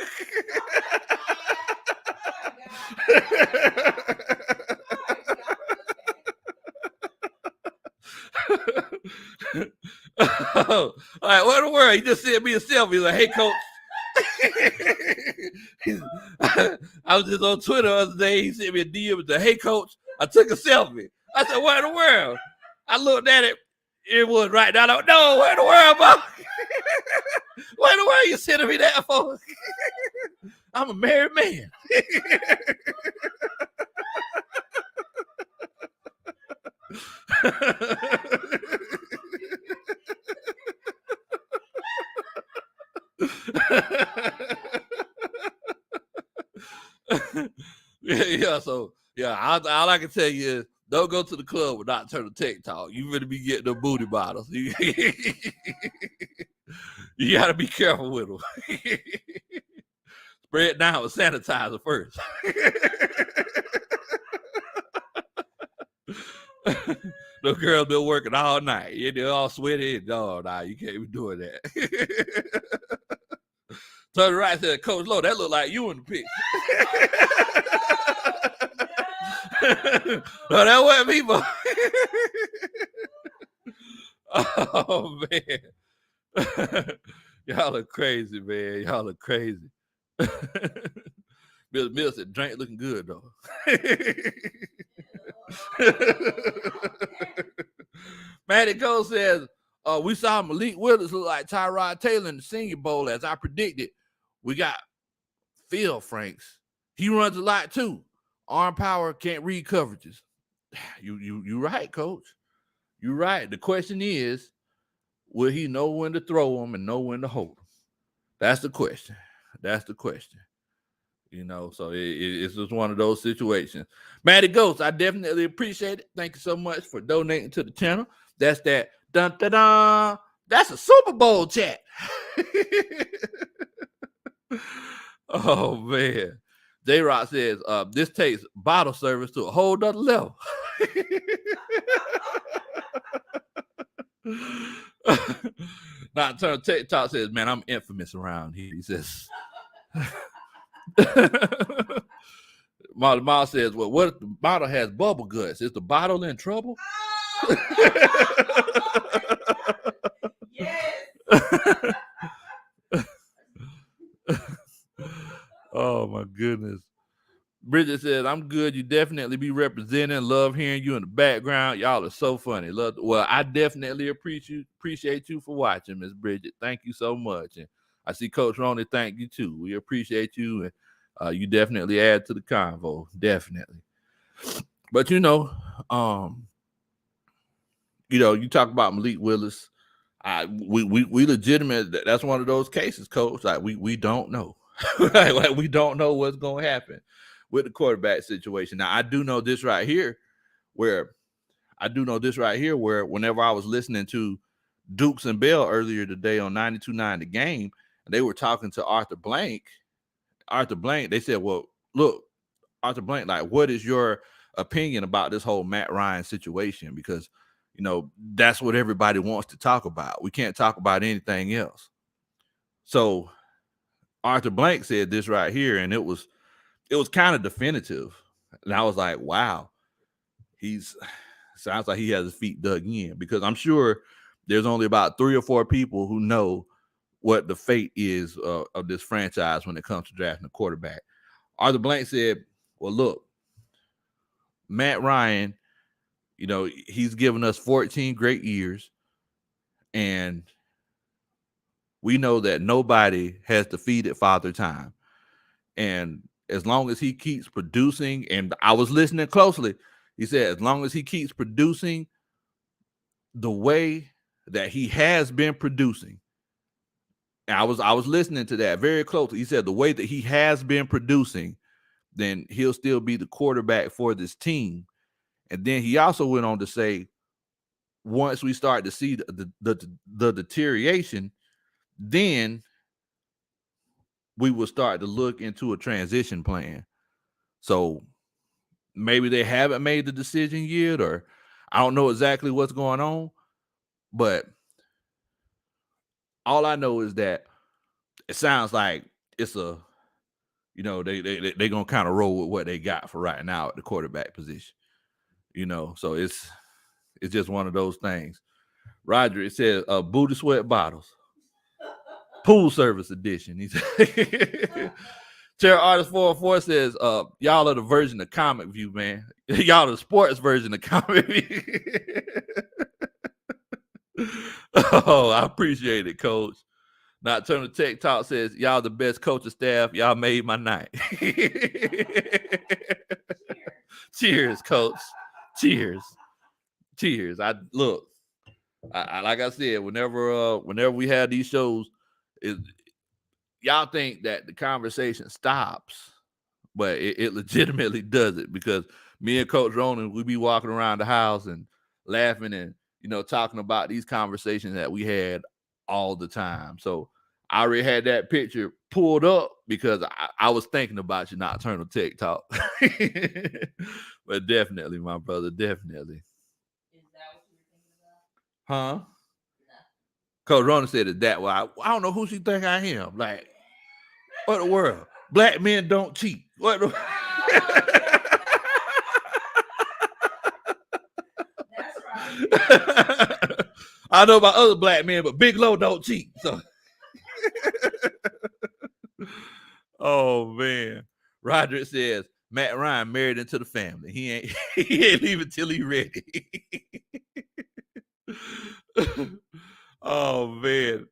All right, what in the world? He just sent me a selfie. He's like, hey, coach. I was just on Twitter the other day. He sent me a DM with the hey, coach. I took a selfie. I said, what in the world? I looked at it. It was right now. I don't know what in the world about. What in the world you sending me that for? I'm a married man. All I can tell you is don't go to the club with Nocturnal Tech Talk. You really be getting the booty bottles. You gotta be careful with them. Spread down with sanitizer first. The girls been working all night. They're all sweaty. No, you can't be doing that. Turn right, said, Coach Lowe, that look like you in the picture. No, that wasn't me, boy. Oh, man. Y'all are crazy, man. Y'all are crazy. Bill Mills said, drink looking good, though. Matty Cole says, we saw Malik Willis look like Tyrod Taylor in the Senior Bowl, as I predicted. We got Phil Franks. He runs a lot, too. Arm power, can't read coverages. You right, Coach. You right. The question is, will he know when to throw them and know when to hold them? That's the question. That's the question. So it's just one of those situations. Matty Ghost, I definitely appreciate it. Thank you so much for donating to the channel. That's that dun dun dun. That's a Super Bowl chat. Oh man. J Rock says, this takes bottle service to a whole nother level. Not turn TikTok says, man, I'm infamous around here. He says, Ma says, well, what if the bottle has bubble guts? Is the bottle in trouble? Yes. Oh my goodness. Bridget says, I'm good. You definitely be representing. Love hearing you in the background. Y'all are so funny. Well, I definitely appreciate you for watching, Miss Bridget. Thank you so much. And I see Coach Ronnie, thank you too. We appreciate you. And you definitely add to the convo. Definitely. But you talk about Malik Willis. We legitimate. That's one of those cases, Coach. Like we don't know. like we don't know what's going to happen with the quarterback situation. Now I do know this right here, where whenever I was listening to Dukes and Bell earlier today on 92.9 The Game, and they were talking to Arthur Blank. They said, well, look, Arthur Blank, like, what is your opinion about this whole Matt Ryan situation? Because, that's what everybody wants to talk about. We can't talk about anything else. So Arthur Blank said this right here, and it was kind of definitive. And I was like, wow, sounds like he has his feet dug in, because I'm sure there's only about 3 or 4 people who know what the fate is of this franchise when it comes to drafting a quarterback. Arthur Blank said, well, look, Matt Ryan, he's given us 14 great years, and we know that nobody has defeated Father Time. And as long as he keeps producing, and I was listening closely, he said, as long as he keeps producing the way that he has been producing, and I was listening to that very closely. He said the way that he has been producing, then he'll still be the quarterback for this team. And then he also went on to say, once we start to see the deterioration, then we will start to look into a transition plan. So maybe they haven't made the decision yet, or I don't know exactly what's going on, but all I know is that it sounds like it's they're gonna kind of roll with what they got for right now at the quarterback position. So it's just one of those things. Roger, it says booty sweat bottles. Pool service edition. He said Chair Artist 404 says, y'all are the version of Comic View, man. Y'all are the sports version of Comic View. Oh, I appreciate it, Coach. Nocturnal Tech Talk says, y'all the best coaching staff. Y'all made my night. Cheers, Coach. Cheers. I like I said, whenever we have these shows, y'all think that the conversation stops, but it legitimately doesn't, because me and Coach Ronan, we be walking around the house and laughing and talking about these conversations that we had all the time. So I already had that picture pulled up because I was thinking about you, Nocturnal Tech Talk. But definitely, my brother, definitely. Is that what you were thinking about? Huh? No. Coach Ronan said it that way. I don't know who she think I am. Like, what the world? Black men don't cheat. What the That's right. I know about other black men, but Big Low don't cheat. So oh man. Roderick says Matt Ryan married into the family. He ain't leaving till he ready. Oh man.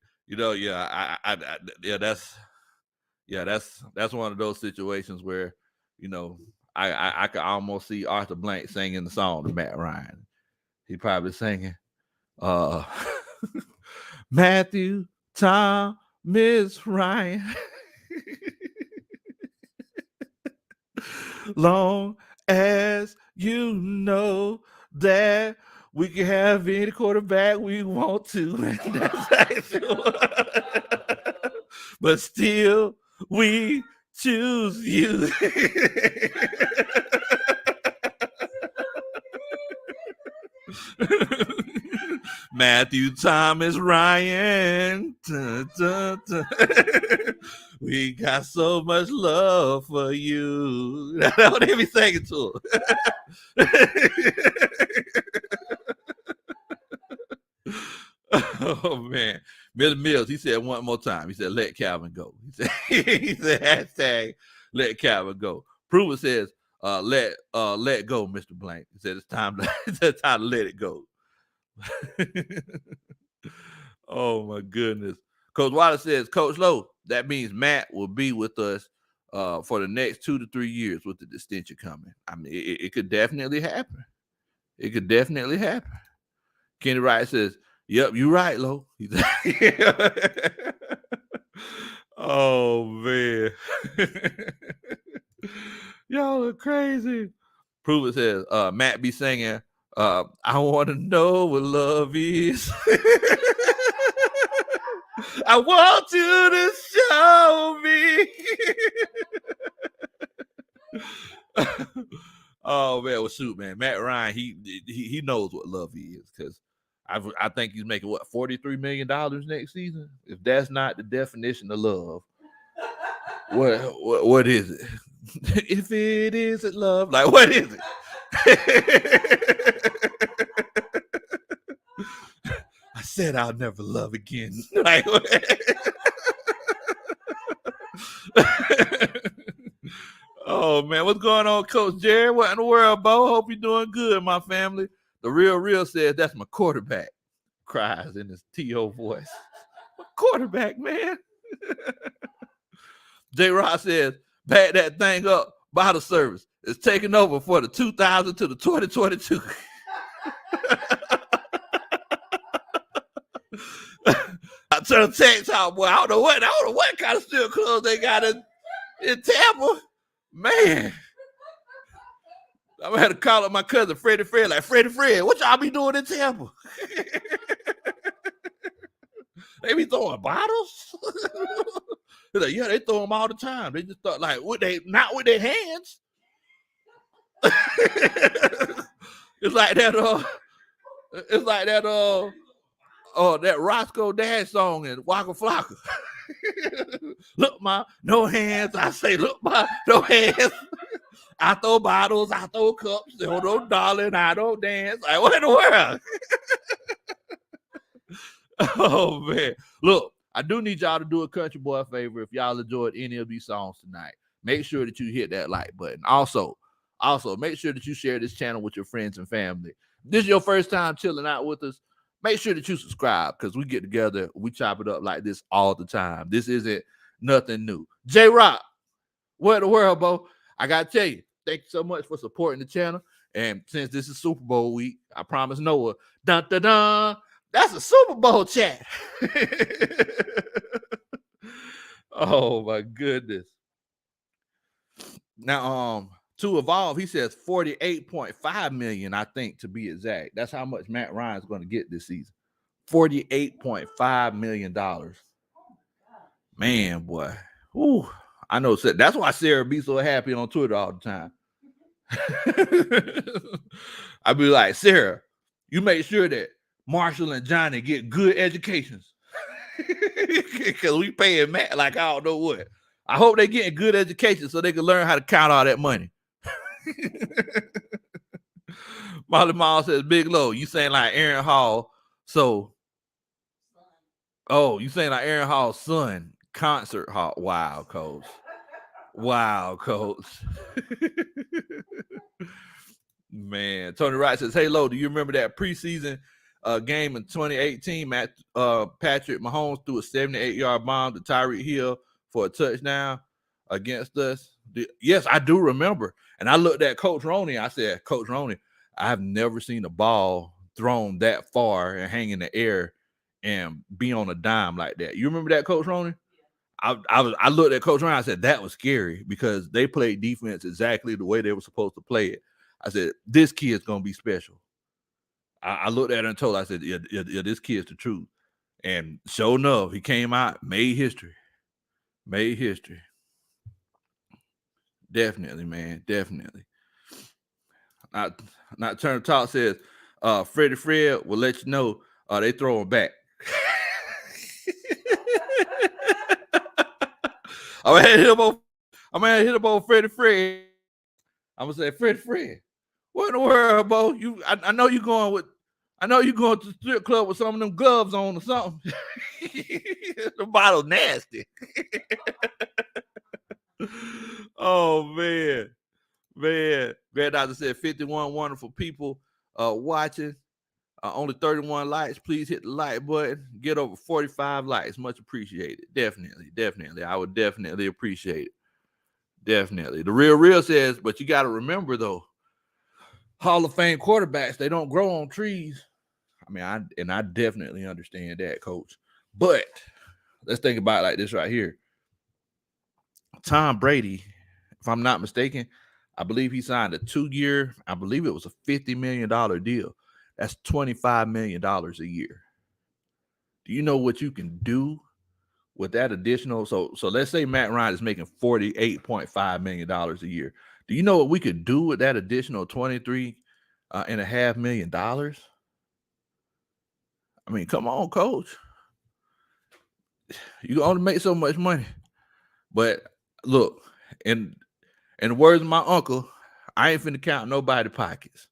That's one of those situations where, I could almost see Arthur Blank singing the song to Matt Ryan. He probably singing, Matthew, Tom, Miss Ryan. Long as you know that we can have any quarterback we want to, and that's actual. But still, we choose you. Matthew Thomas Ryan. Dun, dun, dun. We got so much love for you. That's what they be singing to him. Oh man. Mr. Mills, he said one more time. He said, let Calvin go. He said hashtag let Calvin go. Prover says, let go, Mr. Blank. He said it's time to let it go. Oh my goodness. Coach Wallace says, Coach Low, that means Matt will be with us for the next 2 to 3 years with the distinction coming. I mean, it could definitely happen. It could definitely happen. Kenny Wright says, yep, you're right, Low. Oh man. Y'all are crazy. Prove it says, Matt be singing, I want to know what love is. I want you to show me. Oh man, well shoot, man. Matt Ryan, he knows what love is, because I think he's making what, $43 million next season. If that's not the definition of love, what is it? If it isn't love, like what is it? I said I'll never love again. Like, oh man, what's going on, Coach Jarrett? What in the world, Bo? Hope you're doing good, my family. The real says that's my quarterback. Cries in his T.O. voice. Quarterback, man. J. Ross says, back that thing up, bottle service. It's taking over for the 2000 to the 2022. I turned text out, boy. I don't know what kind of strip clubs they got in Tampa. Man. I'm gonna have to call up my cousin Freddie Fred, like Freddie Fred, what y'all be doing in Tampa? They be throwing bottles. He's like, yeah, they throw them all the time. They just thought, like, not with their hands. It's like that. It's like that. That Roscoe Dash song in Waka Flocka. Look, my no hands. I say, look, my no hands. I throw bottles, I throw cups, no darling, I don't dance. Like, what in the world? Oh man. Look, I do need y'all to do a country boy a favor. If y'all enjoyed any of these songs tonight, make sure that you hit that like button. Also, make sure that you share this channel with your friends and family. If this is your first time chilling out with us, make sure that you subscribe, because we get together, we chop it up like this all the time. This isn't nothing new. J-Rock, what in the world, Bo? I got to tell you, thank you so much for supporting the channel. And since this is Super Bowl week, I promise Noah, dun, dun, dun, that's a Super Bowl chat. Oh, my goodness. Now, to evolve, he says 48.5 million, I think, to be exact. That's how much Matt Ryan's going to get this season. $48.5 million. Man, boy. Ooh, I know. That's why Sarah be so happy on Twitter all the time. I'd be like, Sarah, you make sure that Marshall and Johnny get good educations. Because we paying Matt like I don't know what. I hope they getting good education so they can learn how to count all that money. Molly Miles says, Big Low, you saying like Aaron Hall. So, you saying like Aaron Hall's son, concert hall. Wow, Coach. Wow, Coach. Man, Tony Wright says, hey, Low, do you remember that preseason game in 2018? Patrick Mahomes threw a 78-yard bomb to Tyreek Hill for a touchdown. against us? Yes, I do remember. And I looked at Coach Roney. I said, Coach Roney, I've never seen a ball thrown that far and hang in the air and be on a dime like that. You remember that, Coach Roney? I looked at Coach Roney. I said that was scary because they played defense exactly the way they were supposed to play it. I said this kid's gonna be special. I looked at her and told her, I said, yeah, this kid's the truth. And sure enough, he came out, made history. Made history. Definitely, man. Definitely. Not Turner Talk says, Freddie Fred will let you know they throw him back. I'm gonna hit him on Freddie Fred. I'm gonna say, Freddie Fred, what in the world, Bo? I know you're going to the strip club with some of them gloves on or something. The bottle nasty. Oh man. Grand Doctor said 51 wonderful people watching. Only 31 likes. Please hit the like button. Get over 45 likes. Much appreciated. Definitely. I would definitely appreciate it. Definitely. The real says, but you got to remember though, Hall of Fame quarterbacks, they don't grow on trees. I mean, I definitely understand that, Coach. But let's think about it like this right here. Tom Brady, if I'm not mistaken, I believe he signed a 2-year, I believe it was a $50 million deal. That's $25 million a year. Do you know what you can do with that additional? So let's say Matt Ryan is making $48.5 million a year. Do you know what we could do with that additional $23.5 million? I mean, come on, Coach. You can only make so much money. But look, in the words of my uncle, I ain't finna count nobody's pockets.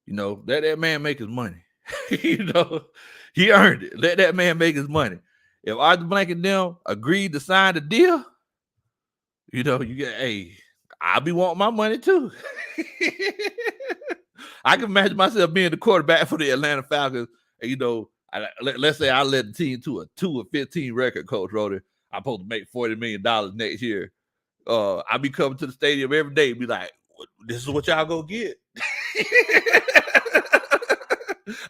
You know, let that man make his money. You know, he earned it. Let that man make his money. If Arthur Blank and them agreed to sign the deal, you know, you get, hey, I'll be wanting my money too. I can imagine myself being the quarterback for the Atlanta Falcons. And, you know, let's say I led the team to a 2-15 record, Coach Roder. I'm supposed to make $40 million next year. I'll be coming to the stadium every day and be like, this is what y'all gonna get.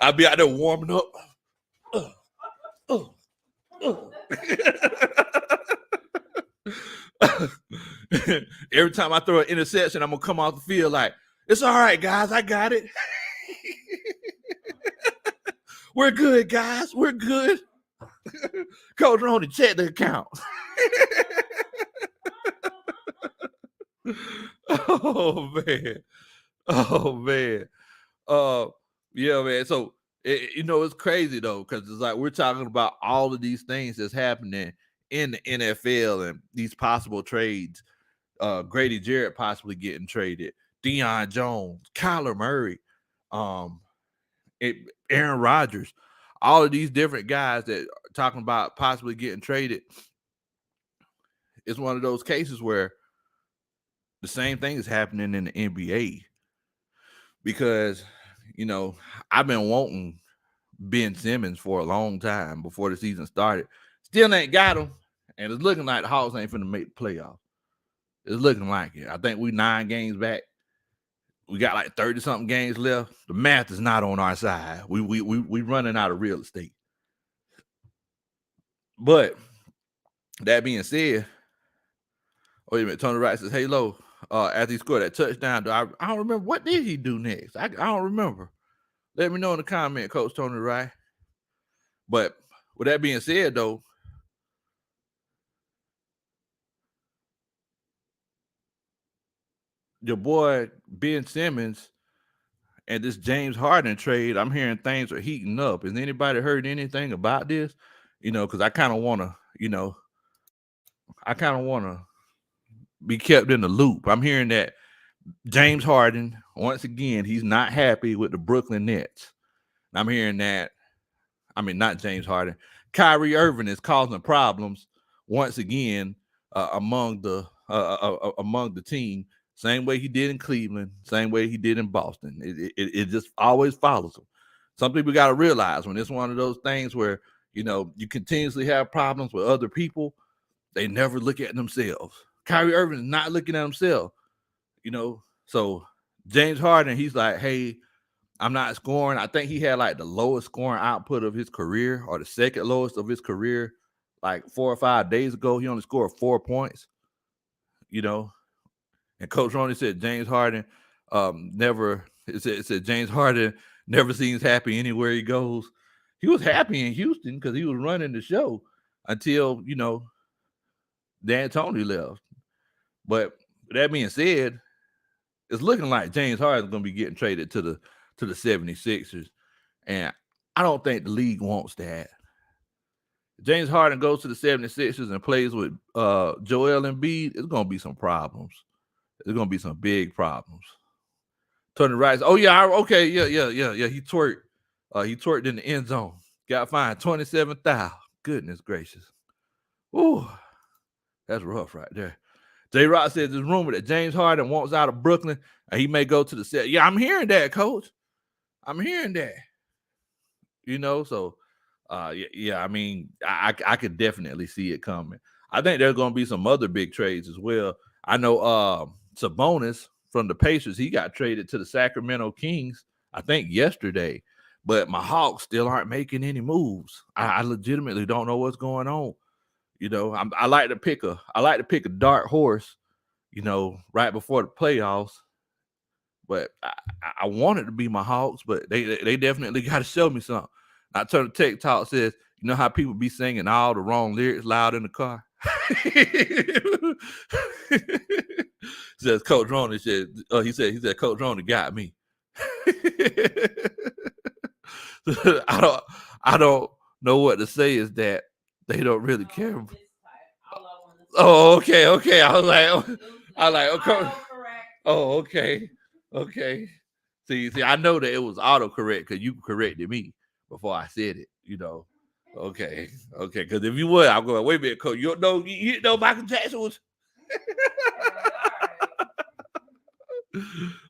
I'll be out there warming up. Every time I throw an interception, I'm gonna come off the field like, it's all right, guys, I got it. We're good, guys. We're good. Coach Roney, check the account. Oh man. Yeah, man. So you know, it's crazy though, because it's like we're talking about all of these things that's happening in the NFL and these possible trades. Grady Jarrett possibly getting traded, Deion Jones, Kyler Murray, Aaron Rodgers, all of these different guys that are talking about possibly getting traded. It's one of those cases where the same thing is happening in the NBA because, you know, I've been wanting Ben Simmons for a long time before the season started. Still ain't got him, and it's looking like the Hawks ain't finna make the playoffs. It's looking like it. I think we 9 games back. We got like 30-something games left. The math is not on our side. We running out of real estate. But that being said, wait a minute. Tony Wright says, "Hey, Lo, after he scored that touchdown, I don't remember what did he do next. I don't remember. Let me know in the comment, Coach Tony Wright. But with that being said, though, your boy Ben Simmons and this James Harden trade, I'm hearing things are heating up. Has anybody heard anything about this? You know, because I kind of want to, be kept in the loop. I'm hearing that James Harden, once again, he's not happy with the Brooklyn Nets. I'm hearing that, not James Harden. Kyrie Irving is causing problems once again among the team. Same way he did in Cleveland, same way he did in Boston. It just always follows him. Some people got to realize when it's one of those things where, you know, you continuously have problems with other people, they never look at themselves. Kyrie Irving is not looking at himself, you know. So James Harden, he's like, hey, I'm not scoring. I think he had like the lowest scoring output of his career, or the second lowest of his career, like 4 or 5 days ago. He only scored 4 points, you know. And Coach Roney said James Harden it said James Harden never seems happy anywhere he goes. He was happy in Houston because he was running the show until, you know, D'Antoni left. But that being said, it's looking like James Harden's going to be getting traded to the 76ers. And I don't think the league wants that. If James Harden goes to the 76ers and plays with Joel Embiid, it's going to be some problems. There's going to be some big problems. Tony Rice, oh, yeah, okay, yeah. He twerked. He twerked in the end zone. Got fined $27,000. Goodness gracious. Ooh, that's rough right there. J-Rock says there's rumor that James Harden wants out of Brooklyn and he may go to the set. Yeah, I'm hearing that, Coach. I'm hearing that. You know, so yeah, I mean, I could definitely see it coming. I think there's going to be some other big trades as well. I know Sabonis from the Pacers, he got traded to the Sacramento Kings, I think yesterday. But my Hawks still aren't making any moves. I legitimately don't know what's going on. You know, I like to pick a dark horse, you know, right before the playoffs. But I want it to be my Hawks, but they definitely got to show me something. I turn to Tech Talk says, you know how people be singing all the wrong lyrics loud in the car? Says Coach Roney said, he said Coach Roney got me. I don't know what to say is that they don't really care. Oh, okay. I was like, okay. Oh, okay. See, I know that it was autocorrect because you corrected me before I said it, you know. Okay. Because if you would, I'm going, wait a minute, Coach. You know Michael Jackson was.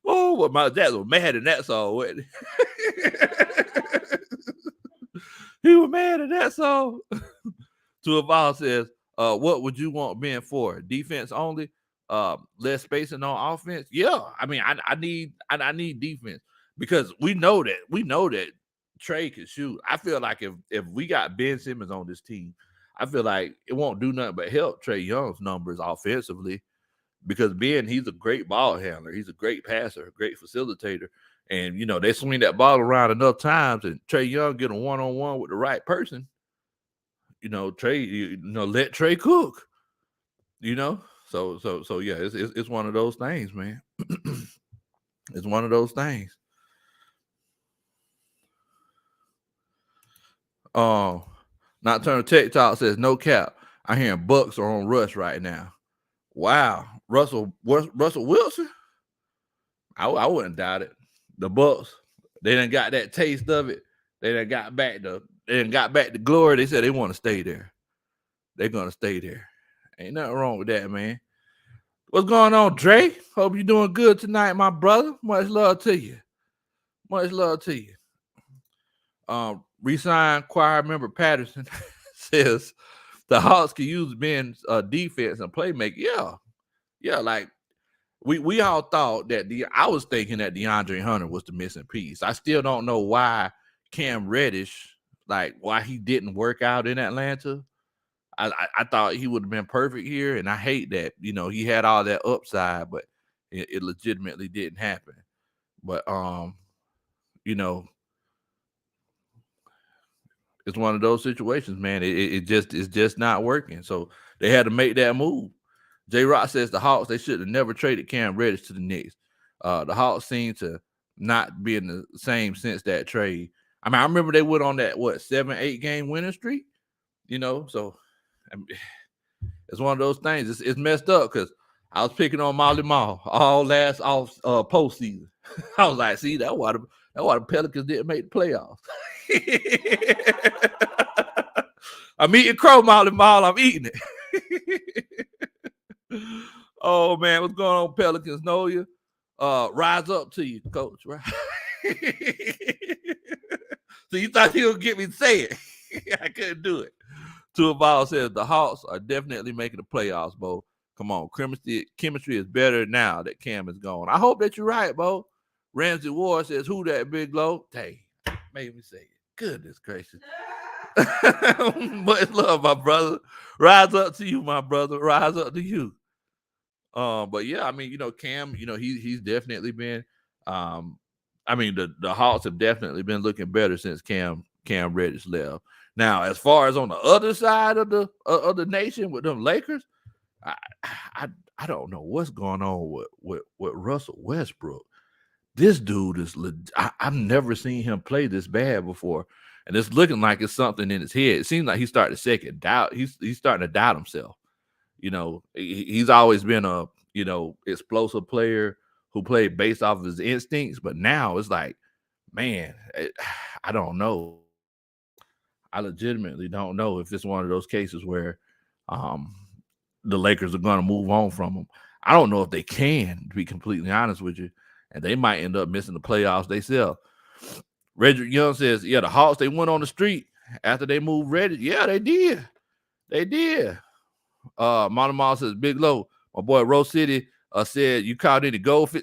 Oh, well, Michael Jackson was mad in that song, wasn't he? He was mad in that song. Tuaval says, what would you want Ben for? Defense only? Less spacing on offense? Yeah. I mean, I need defense because we know that Trey can shoot. I feel like if we got Ben Simmons on this team, I feel like it won't do nothing but help Trey Young's numbers offensively because Ben, he's a great ball handler. He's a great passer, a great facilitator. And, you know, they swing that ball around enough times and Trey Young get a one-on-one with the right person. You know, let Trey cook, you know? So yeah, it's one of those things, man. It's one of those things. Nocturnal Tech Talk says, no cap. I hearing Bucks are on Russ right now. Wow. Russell Wilson? I wouldn't doubt it. The Bucks, they done got that taste of it. They done got back to glory. They said they want to stay there. They're gonna stay there. Ain't nothing wrong with that, man. What's going on, Dre? Hope you're doing good tonight, my brother. Much love to you. Much love to you. Resigned choir member Patterson says the Hawks can use Ben's defense and playmaking. Yeah. Like we all thought that I was thinking that DeAndre Hunter was the missing piece. I still don't know why Cam Reddish, like why he didn't work out in Atlanta. I thought he would have been perfect here, and I hate that, you know, he had all that upside, but it legitimately didn't happen. But you know, it's one of those situations, man. It's just not working. So they had to make that move. J Rock says the Hawks, they should have never traded Cam Reddish to the Knicks. The Hawks seem to not be in the same since that trade. I mean, I remember they went on that 7-8 game winning streak, you know, so I mean, it's one of those things. It's messed up because I was picking on Molly Mall all last postseason. I was like, see, that's why the Pelicans didn't make the playoffs. I'm eating crow, Molly Mall. I'm eating it. Oh man, what's going on, Pelicans? Know you? Rise up to you, coach. Right? So you thought you would get me to say it? I couldn't do it. Tuaval says the Hawks are definitely making the playoffs, Bo. Come on, chemistry is better now that Cam is gone. I hope that you're right, Bo. Ramsey Ward says, "Who that Big Low?" Hey, made me say it. Goodness gracious. Much love, my brother. Rise up to you, my brother. Rise up to you. But yeah, I mean, Cam, he's definitely been. Um, I mean, the Hawks have definitely been looking better since Cam Reddish left. Now, as far as on the other side of the nation with them Lakers, I I, I don't know what's going on with Russell Westbrook. This dude is I've never seen him play this bad before, and it's looking like it's something in his head. It seems like he's starting to second doubt. He's starting to doubt himself. He's always been a explosive player who played based off of his instincts, but now it's like, man, I don't know. I legitimately don't know if it's one of those cases where um, the Lakers are going to move on from him. I don't know if they can, to be completely honest with you, and they might end up missing the playoffs themselves. Reggie Young says, "Yeah, the Hawks they went on the street after they moved Reggie. Yeah, they did. They did." Mono Mall says, "Big Low, my boy Rose City said you caught any goldfish."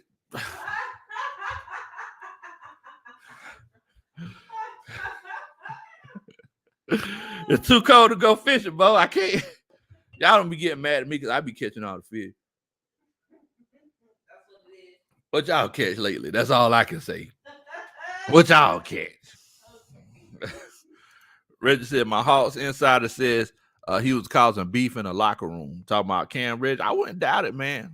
It's too cold to go fishing, Bo. I can't. Y'all don't be getting mad at me because I be catching all the fish. What y'all catch lately? That's all I can say. What y'all catch? Reggie said, "My Hawks insider says he was causing beef in the locker room." Talking about Cam Reddish. I wouldn't doubt it, man.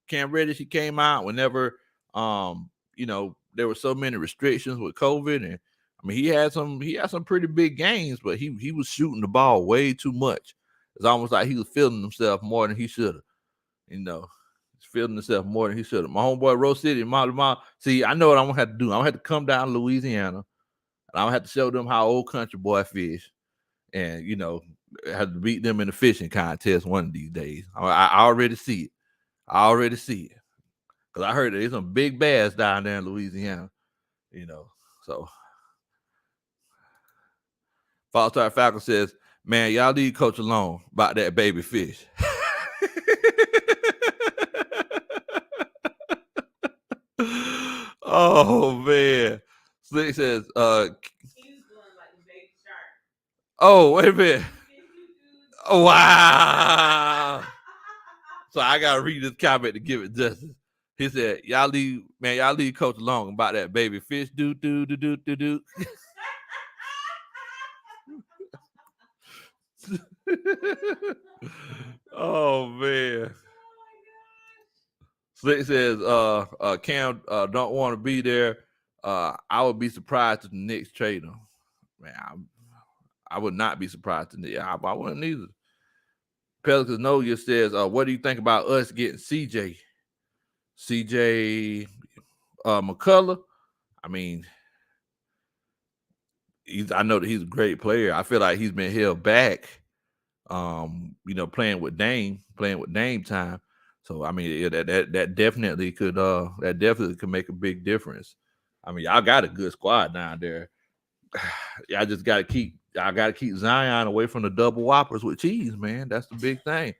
Cam Reddish, he came out whenever, there were so many restrictions with COVID. And I mean, he had some pretty big games, but he was shooting the ball way too much. It's almost like he was feeling himself more than he should have. He's feeling himself more than he should have. My homeboy Rose City, see, I know what I'm gonna have to do. I'm gonna have to come down to Louisiana, and I'm gonna have to show them how old country boy fish, and have to beat them in the fishing contest one of these days. I already see it. I already see it because I heard there's some big bass down there in Louisiana. So False Falcon says, "Man, y'all leave Coach alone about that baby fish." Oh man. Slick says, He was doing like the baby shark. "Oh, wait a minute. Oh, wow." So I gotta read this comment to give it justice. He said, y'all leave Coach alone about that baby fish. Do. Oh man. Slick says, Cam don't want to be there. I would be surprised if the Knicks trade him. Man, I would not be surprised. I wouldn't either. Pelicans Noya says, what do you think about us getting CJ McCullough? I mean, I know that he's a great player. I feel like he's been held back, playing with Dame time. So I mean, that definitely could make a big difference. I mean, y'all got a good squad down there. I gotta keep Zion away from the double whoppers with cheese, man. That's the big thing.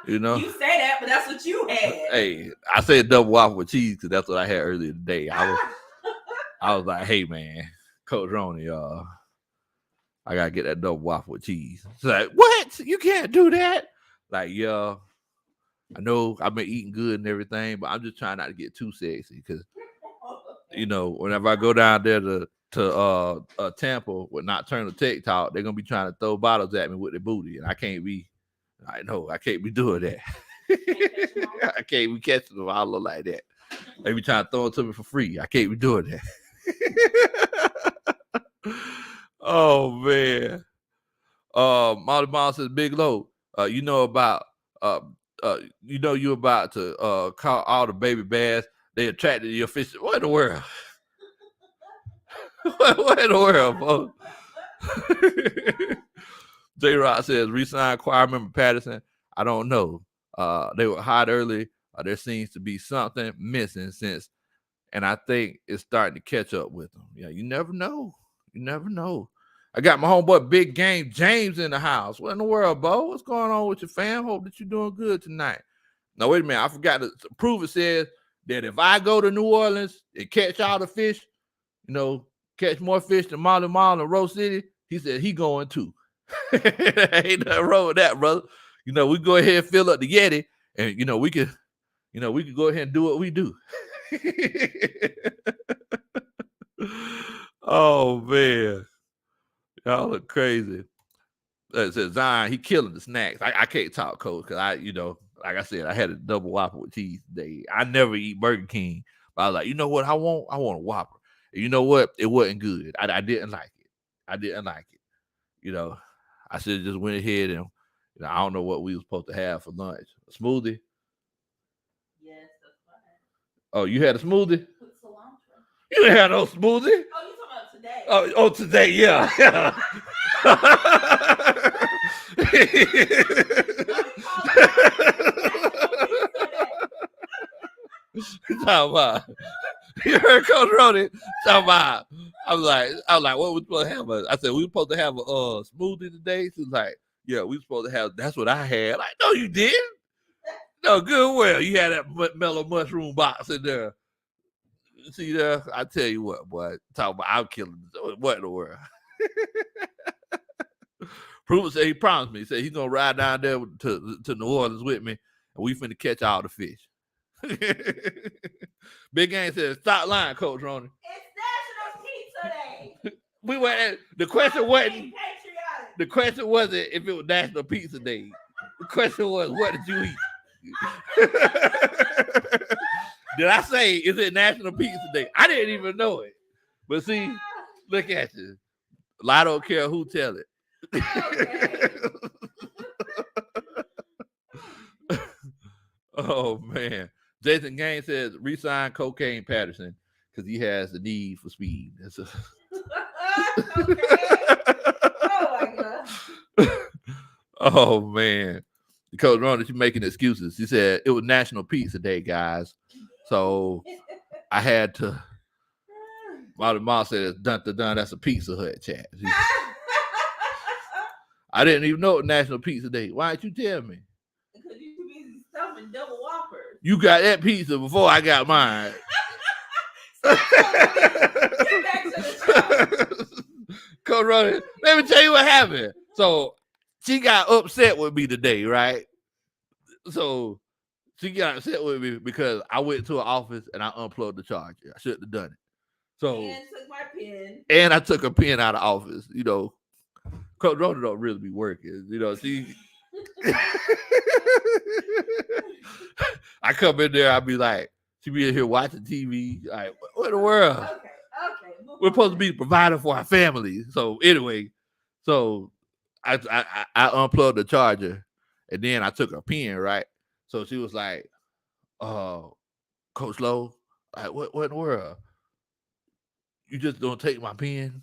You say that, but that's what you had. Hey, I said double whopper with cheese because that's what I had earlier today. I was like, hey man, Coach Roney, I gotta get that double whopper with cheese. It's like, what? You can't do that. Like, yeah, I know I've been eating good and everything, but I'm just trying not to get too sexy because whenever I go down there to Tampa with Nocturnal Tech Talk, they're gonna be trying to throw bottles at me with their booty, and I can't be doing that. I can't be catching them all like that. They be trying to throw it to me for free. I can't be doing that. Oh man. Molly Mom says, Big Low, you about you about to call all the baby bass. They attracted to your fish. What in the world? what in the world, folks? J Rock says, resign choir member Patterson. I don't know. They were hot early. There seems to be something missing and I think it's starting to catch up with them. Yeah, you never know. I got my homeboy Big Game James in the house. What in the world, Bo? What's going on with your fam? Hope that you're doing good tonight. Now, wait a minute. I forgot to prove it says that if I go to New Orleans and catch all the fish, catch more fish than Molly Mall and Rose City, he said he going too. Ain't nothing wrong with that, brother. We go ahead and fill up the Yeti, and we can go ahead and do what we do. Oh man, y'all look crazy. Says Zion, he killing the snacks. I can't talk, Coach, because like I said, I had a double Whopper with cheese today. I never eat Burger King, but I was like, you know what? I want a Whopper. And you know what? It wasn't good. I didn't like it. I should have just went ahead and I don't know what we was supposed to have for lunch. A smoothie. Yes, that's fine. Oh, you had a smoothie? With cilantro. You didn't have no smoothie. Oh, you talking about today? Oh, today, yeah. Talking about, you heard Coach Ronnie talking about. I was like, what we supposed to have? I said we were supposed to have a smoothie today. She was like, yeah, we were supposed to have. That's what I had. Like, no, you didn't. No, good. Well, you had that mellow mushroom box in there. See there? I tell you what, boy. Talking about I'm killing. What in the world? Pruitt said he promised me. He said he's gonna ride down there to New Orleans with me, and we finna catch all the fish. Big Game said, "Stop lying, Coach Ronnie." It's National Pizza Day. We went. The question wasn't. The question wasn't if it was National Pizza Day. The question was, what did you eat? Did I say, is it National Pizza Day? I didn't even know it. But see, look at you. I don't care who tell it. Okay. Oh, man. Jason Gaines says, resign Cocaine Patterson because he has the need for speed. That's okay. Oh, my God. Oh, man. Coach Ron, that you making excuses. He said it was National Pizza Day, guys. So I had to. My mom said it's dun. That's a Pizza Hut chat. I didn't even know it was National Pizza Day. Why didn't you tell me? Because you too busy stuffing double Whoppers. You got that pizza before I got mine. Get back to the show. Coach Ron, let me tell you what happened. So she got upset with me today, right? So she got upset with me because I went to her office and I unplugged the charger. I shouldn't have done it. So and took my pen. And I took a pen out of the office. Coach Rhoda don't really be working. She. I come in there, I be like, she be in here watching TV. Like, what in the world? Okay. We're supposed to be the provider for our family. So anyway, I unplugged the charger, and then I took a pen, right? So she was like, Coach Lowe, like, what in the world? You just don't take my pen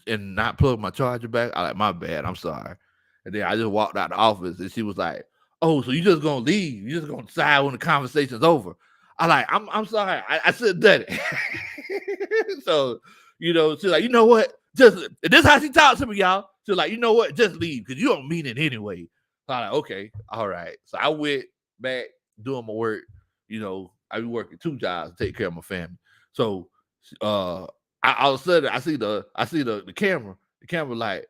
and not plug my charger back? I like, my bad, I'm sorry. And then I just walked out the office, and she was like, oh, so you just gonna leave? You just gonna decide when the conversation's over? I'm sorry, I should have done it. So, she's like, you know what? Just, this is how she talks to me, y'all. She's like, you know what? Just leave, because you don't mean it anyway. So I'm like, okay, all right. So I went back doing my work. I be working 2 jobs to take care of my family. So all of a sudden I see the camera. The camera like,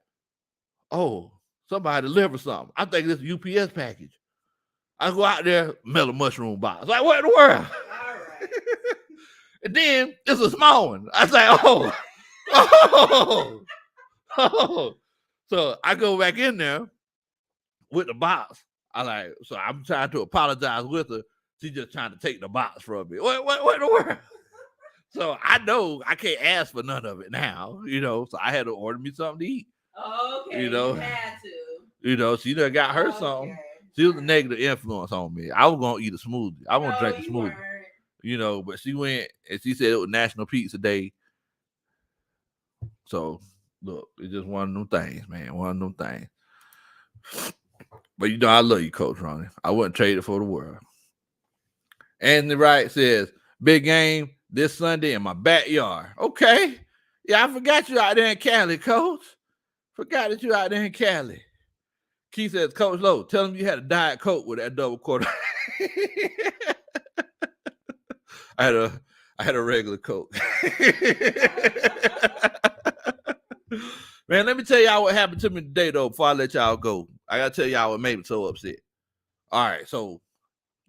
oh, somebody delivered something. I think this is a UPS package. I go out there, mellow mushroom box. Like, what in the world? All right. And then it's a small one. I say, oh. So I go back in there with the box. So I'm trying to apologize with her. She's just trying to take the box from me. What in the world? So I know I can't ask for none of it now, So I had to order me something to eat. Okay, you had to. She done got her something. She was a negative influence on me. I was gonna eat a smoothie. I want to drink a smoothie. Weren't. But she went and she said it was National Pizza Day. So look, it's just one of them things, man. One of them things. But I love you, Coach Ronnie. I wouldn't trade it for the world. Anthony Wright says, big game this Sunday in my backyard. Okay. Yeah, I forgot you out there in Cali, Coach. Forgot that you out there in Cali. Keith says, Coach Low, tell him you had a Diet Coke with that double quarter. I had a regular Coke. Man, let me tell y'all what happened to me today, though, before I let y'all go. I got to tell y'all what made me so upset. All right, so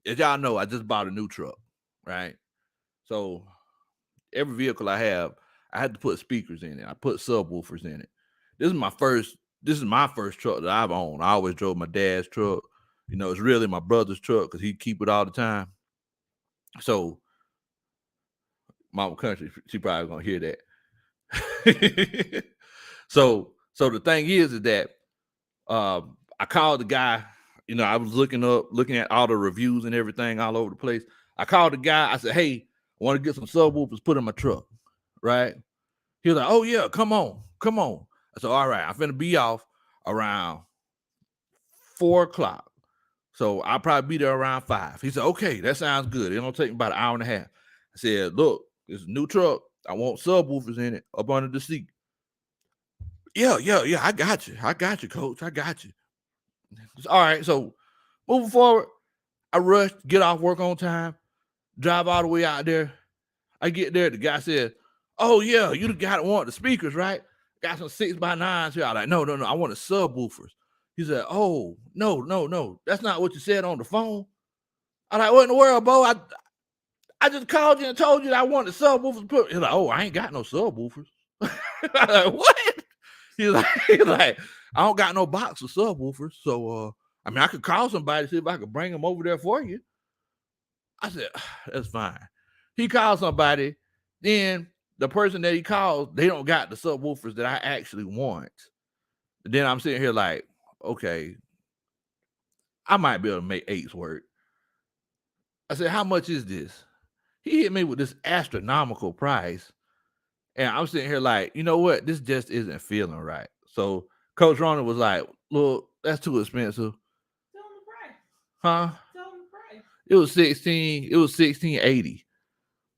as y'all know, I just bought a new truck, right? So every vehicle I have, I had to put speakers in it. I put subwoofers in it. This is my first truck that I've owned. I always drove my dad's truck. You know, it's really my brother's truck because he'd keep it all the time. So Mama Country, she probably gonna hear that. So the thing is that I called the guy. You know, I was looking at all the reviews and everything all over the place. I called the guy. I said, "Hey, I want to get some subwoofers put in my truck." Right? He was like, "Oh yeah, come on." I said, "All right, I'm finna be off around 4:00. So I'll probably be there around 5." He said, "Okay, that sounds good. It don't take me about an hour and a half." I said, "Look, it's a new truck. I want subwoofers in it up under the seat." Yeah. I got you, Coach. I got you. All right. So moving forward, I rushed, get off work on time, drive all the way out there. I get there. The guy said, "Oh yeah, you the guy that want the speakers, right? Got some 6x9s here." I'm like, no. I want the subwoofers. He said, "Oh, no. That's not what you said on the phone." I'm like, "What in the world, Bo? I just called you and told you that I wanted subwoofers." He's like, "Oh, I ain't got no subwoofers." I'm like, "What?" He's like, "I don't got no box of subwoofers. So I mean, I could call somebody to see if I could bring them over there for you." I said, "That's fine." He called somebody. Then the person that he called, they don't got the subwoofers that I actually want. Then I'm sitting here like, okay, I might be able to make 8s work. I said, "How much is this?" He hit me with this astronomical price. And I'm sitting here like, you know what? This just isn't feeling right. So Coach Ronald was like, "Look, that's too expensive." Tell them the price. Huh? Tell them the price. It was $1680.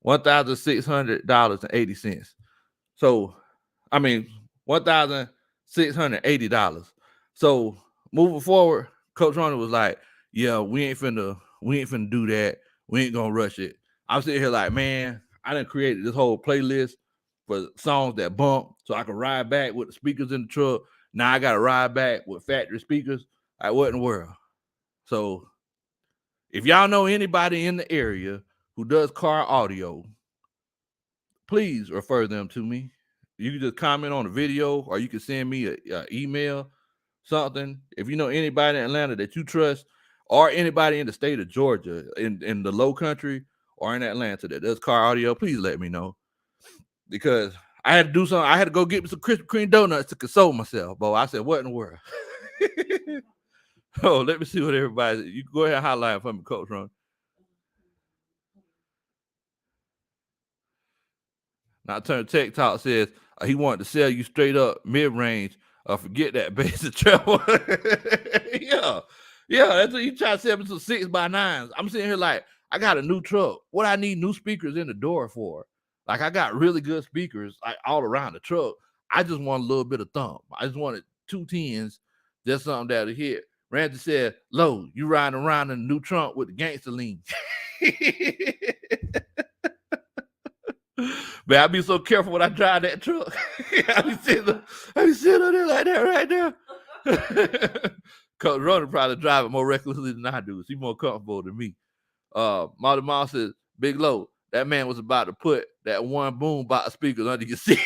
$1,600.80. So I mean $1,680. So moving forward, Coach Ronald was like, "Yeah, we ain't finna do that. We ain't gonna rush it." I'm sitting here like, man, I done created this whole playlist for songs that bump so I can ride back with the speakers in the truck. Now I gotta ride back with factory speakers. Like, what in the world? So if y'all know anybody in the area who does car audio, please refer them to me. You can just comment on the video or you can send me a email, something. If you know anybody in Atlanta that you trust or anybody in the state of Georgia, in the low country or in Atlanta that does car audio, please let me know. Because I had to do something. I had to go get me some Krispy Kreme donuts to console myself, Bo. I said, "What in the world?" Oh, let me see what everybody. You go ahead and highlight for me, Coach Ron. Now Turn Tech Talk says he wanted to sell you straight up mid range. Forget that basic treble. Yeah. That's what he tried to sell me some 6x9s. I'm sitting here like, I got a new truck. What I need new speakers in the door for? Like, I got really good speakers like all around the truck. I just want a little bit of thump. I just wanted 2 10s, just something that'll hit. Randy said, "Low, you riding around in a new trunk with the gangster lean." Man, I be so careful when I drive that truck. I be sitting on there like that right there. Coach Ronald probably drive it more recklessly than I do. She's more comfortable than me. Molly Mom says, "Big Low, that man was about to put that one boom box speakers under your seat."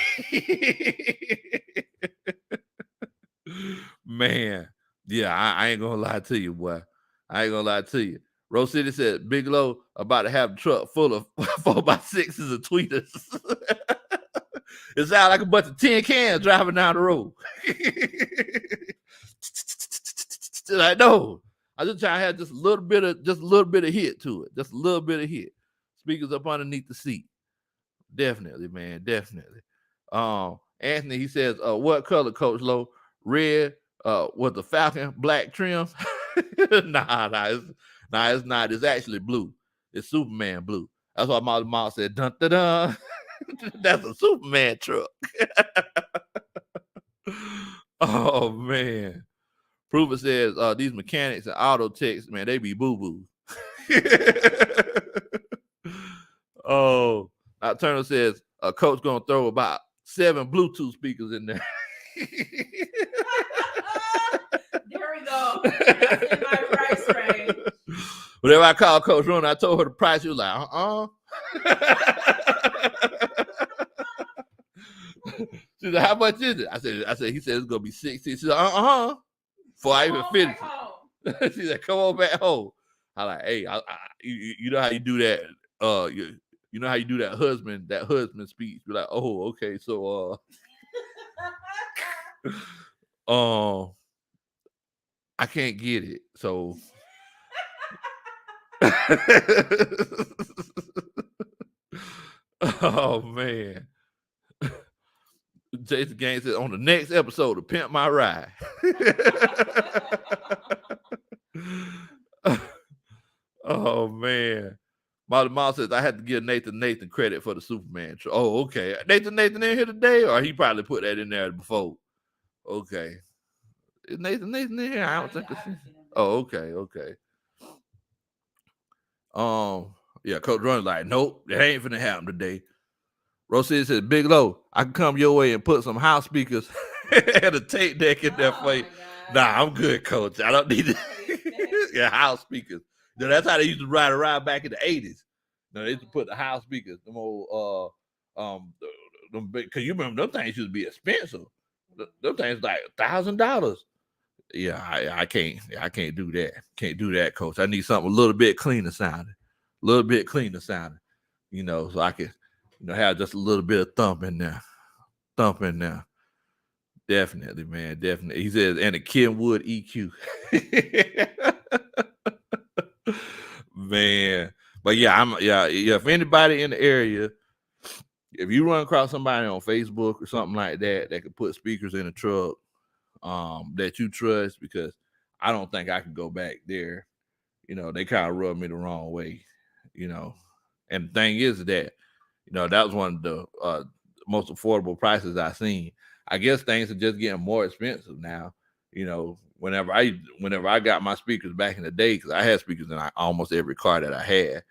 Man, yeah, I ain't gonna lie to you, boy. I ain't gonna lie to you. Rose City said, "Big Low about to have a truck full of 4x6s and tweeters." It sounds like a bunch of tin cans driving down the road. I know. I just try to have just a little bit of hit to it. Just a little bit of hit. Speakers up underneath the seat. Definitely, man. Definitely. Anthony, he says, "What color, Coach Low? Red, with the Falcon black trim?" It's not. It's actually blue. It's Superman blue. That's why my mom said, "Dun dun dun." That's a Superman truck. Oh man. Prover says these mechanics and auto techs, man, they be boo-boo. Oh, Turner says a coach gonna throw about 7 Bluetooth speakers in there. There we go. That's in my price range. Whenever I called Coach Ron, I told her the price. She was like, She said, how much is it? I said, he said it's gonna be 60. She said, Before I even finish it. She said, come on back home. I like, hey, you know how you do that. You know how you do that husband speech. You're like, oh, okay, so I can't get it. So oh man. Jason Gang said on the next episode of Pimp My Ride. Oh man. Molly Miles says I had to give Nathan credit for the Superman. Oh, okay. Nathan in here today, or he probably put that in there before. Okay. Is Nathan in here? I don't think it's. Oh, okay. Yeah, Coach Runner's like, nope, that ain't finna happen today. Rosie says, Big Low, I can come your way and put some house speakers and a tape deck in there for you. Nah, I'm good, Coach. I don't need it. Yeah, house speakers. You know, that's how they used to ride around back in the 80s. You know, they used to put the house speakers, them old, because you remember them things used to be expensive. Them things like $1,000. Yeah, I can't do that. Can't do that, Coach. I need something a little bit cleaner sounding. You know, so I can, have just a little bit of thump in there. Definitely, man. Definitely. He says, and a Kenwood EQ. Man. But yeah, if anybody in the area, if you run across somebody on Facebook or something like that that could put speakers in a truck, that you trust, because I don't think I can go back there. They kind of rubbed me the wrong way, And the thing is that, that was one of the most affordable prices I've seen. I guess things are just getting more expensive now. Whenever I got my speakers back in the day, because I had speakers in almost every car that I had.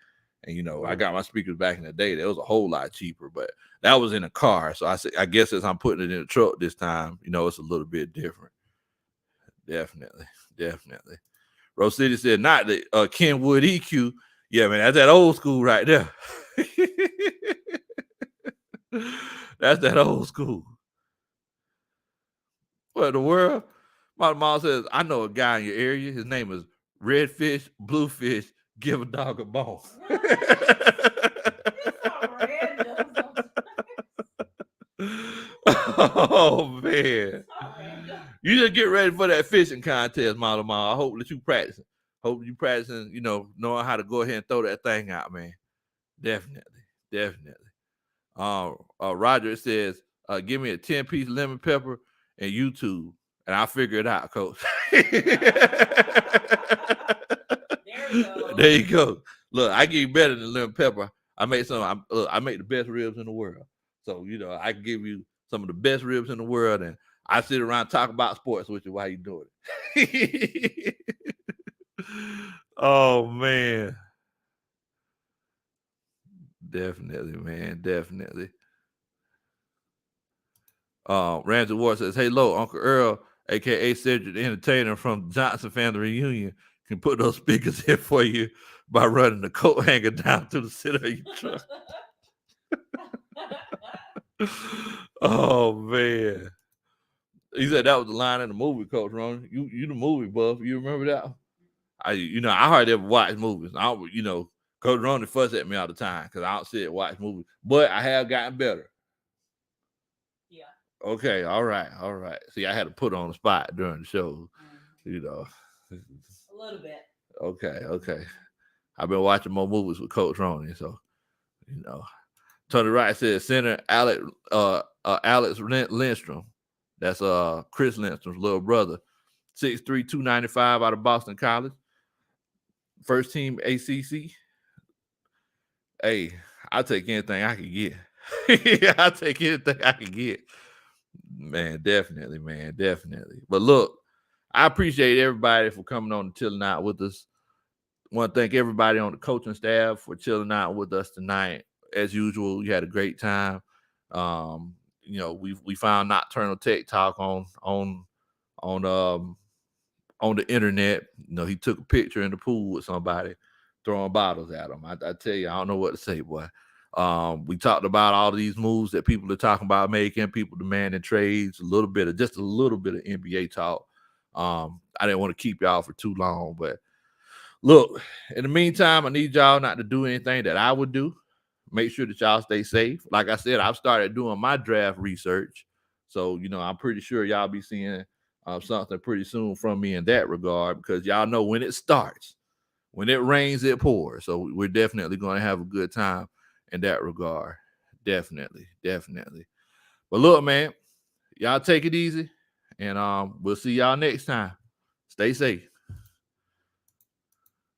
And I got my speakers back in the day. That was a whole lot cheaper, but that was in a car. So I guess as I'm putting it in a truck this time, it's a little bit different. Definitely. Rose City said not the Kenwood EQ. Yeah, man, that's that old school right there. That's that old school. What in the world? My mom says, I know a guy in your area. His name is Redfish, Bluefish, give a dog a bone. Oh man. You just get ready for that fishing contest, Mama. I hope that you practicing. Hope you practicing, knowing how to go ahead and throw that thing out, man. Definitely. Roger says, give me a 10-piece lemon pepper and YouTube, and I'll figure it out, Coach. There you go. Look, I give you better than lemon pepper. I make the best ribs in the world. So, I can give you some of the best ribs in the world, and I sit around talk about sports with you while you doing it. Oh man. Definitely, man. Definitely. Ramsey Ward says, hey, Lo, Uncle Earl, aka Cedric the Entertainer from Johnson Family Reunion, can put those speakers in for you by running the coat hanger down through the center of your truck. Oh man. He said that was the line in the movie, Coach Ron. You the movie buff. You remember that? I hardly ever watch movies. Coach Ron fuss at me all the time because I don't sit and watch movies. But I have gotten better. Yeah. Okay, all right. See, I had to put on the spot during the show. A little bit. Okay. I've been watching more movies with Coach Ronnie, so Tony Wright says center Alex Lindstrom. That's Chris Lindstrom's little brother. 6'3", 295 out of Boston College. First team ACC. Hey, I'll take anything I can get. I'll take anything I can get. Man, definitely, man, definitely. But look, I appreciate everybody for coming on and chilling out with us. Want to thank everybody on the coaching staff for chilling out with us tonight. As usual, we had a great time. We found Nocturnal Tech Talk on on the internet. He took a picture in the pool with somebody throwing bottles at him. I tell you, I don't know what to say, boy. We talked about all of these moves that people are talking about making, people demanding trades, just a little bit of NBA talk. I didn't want to keep y'all for too long, but look, in the meantime, I need y'all not to do anything that I would do. Make sure that y'all stay safe. Like I said, I've started doing my draft research. So, I'm pretty sure y'all be seeing something pretty soon from me in that regard, because y'all know when it starts, when it rains, it pours. So we're definitely going to have a good time in that regard. Definitely, definitely. But look, man, y'all take it easy, and we'll see y'all next time. Stay safe.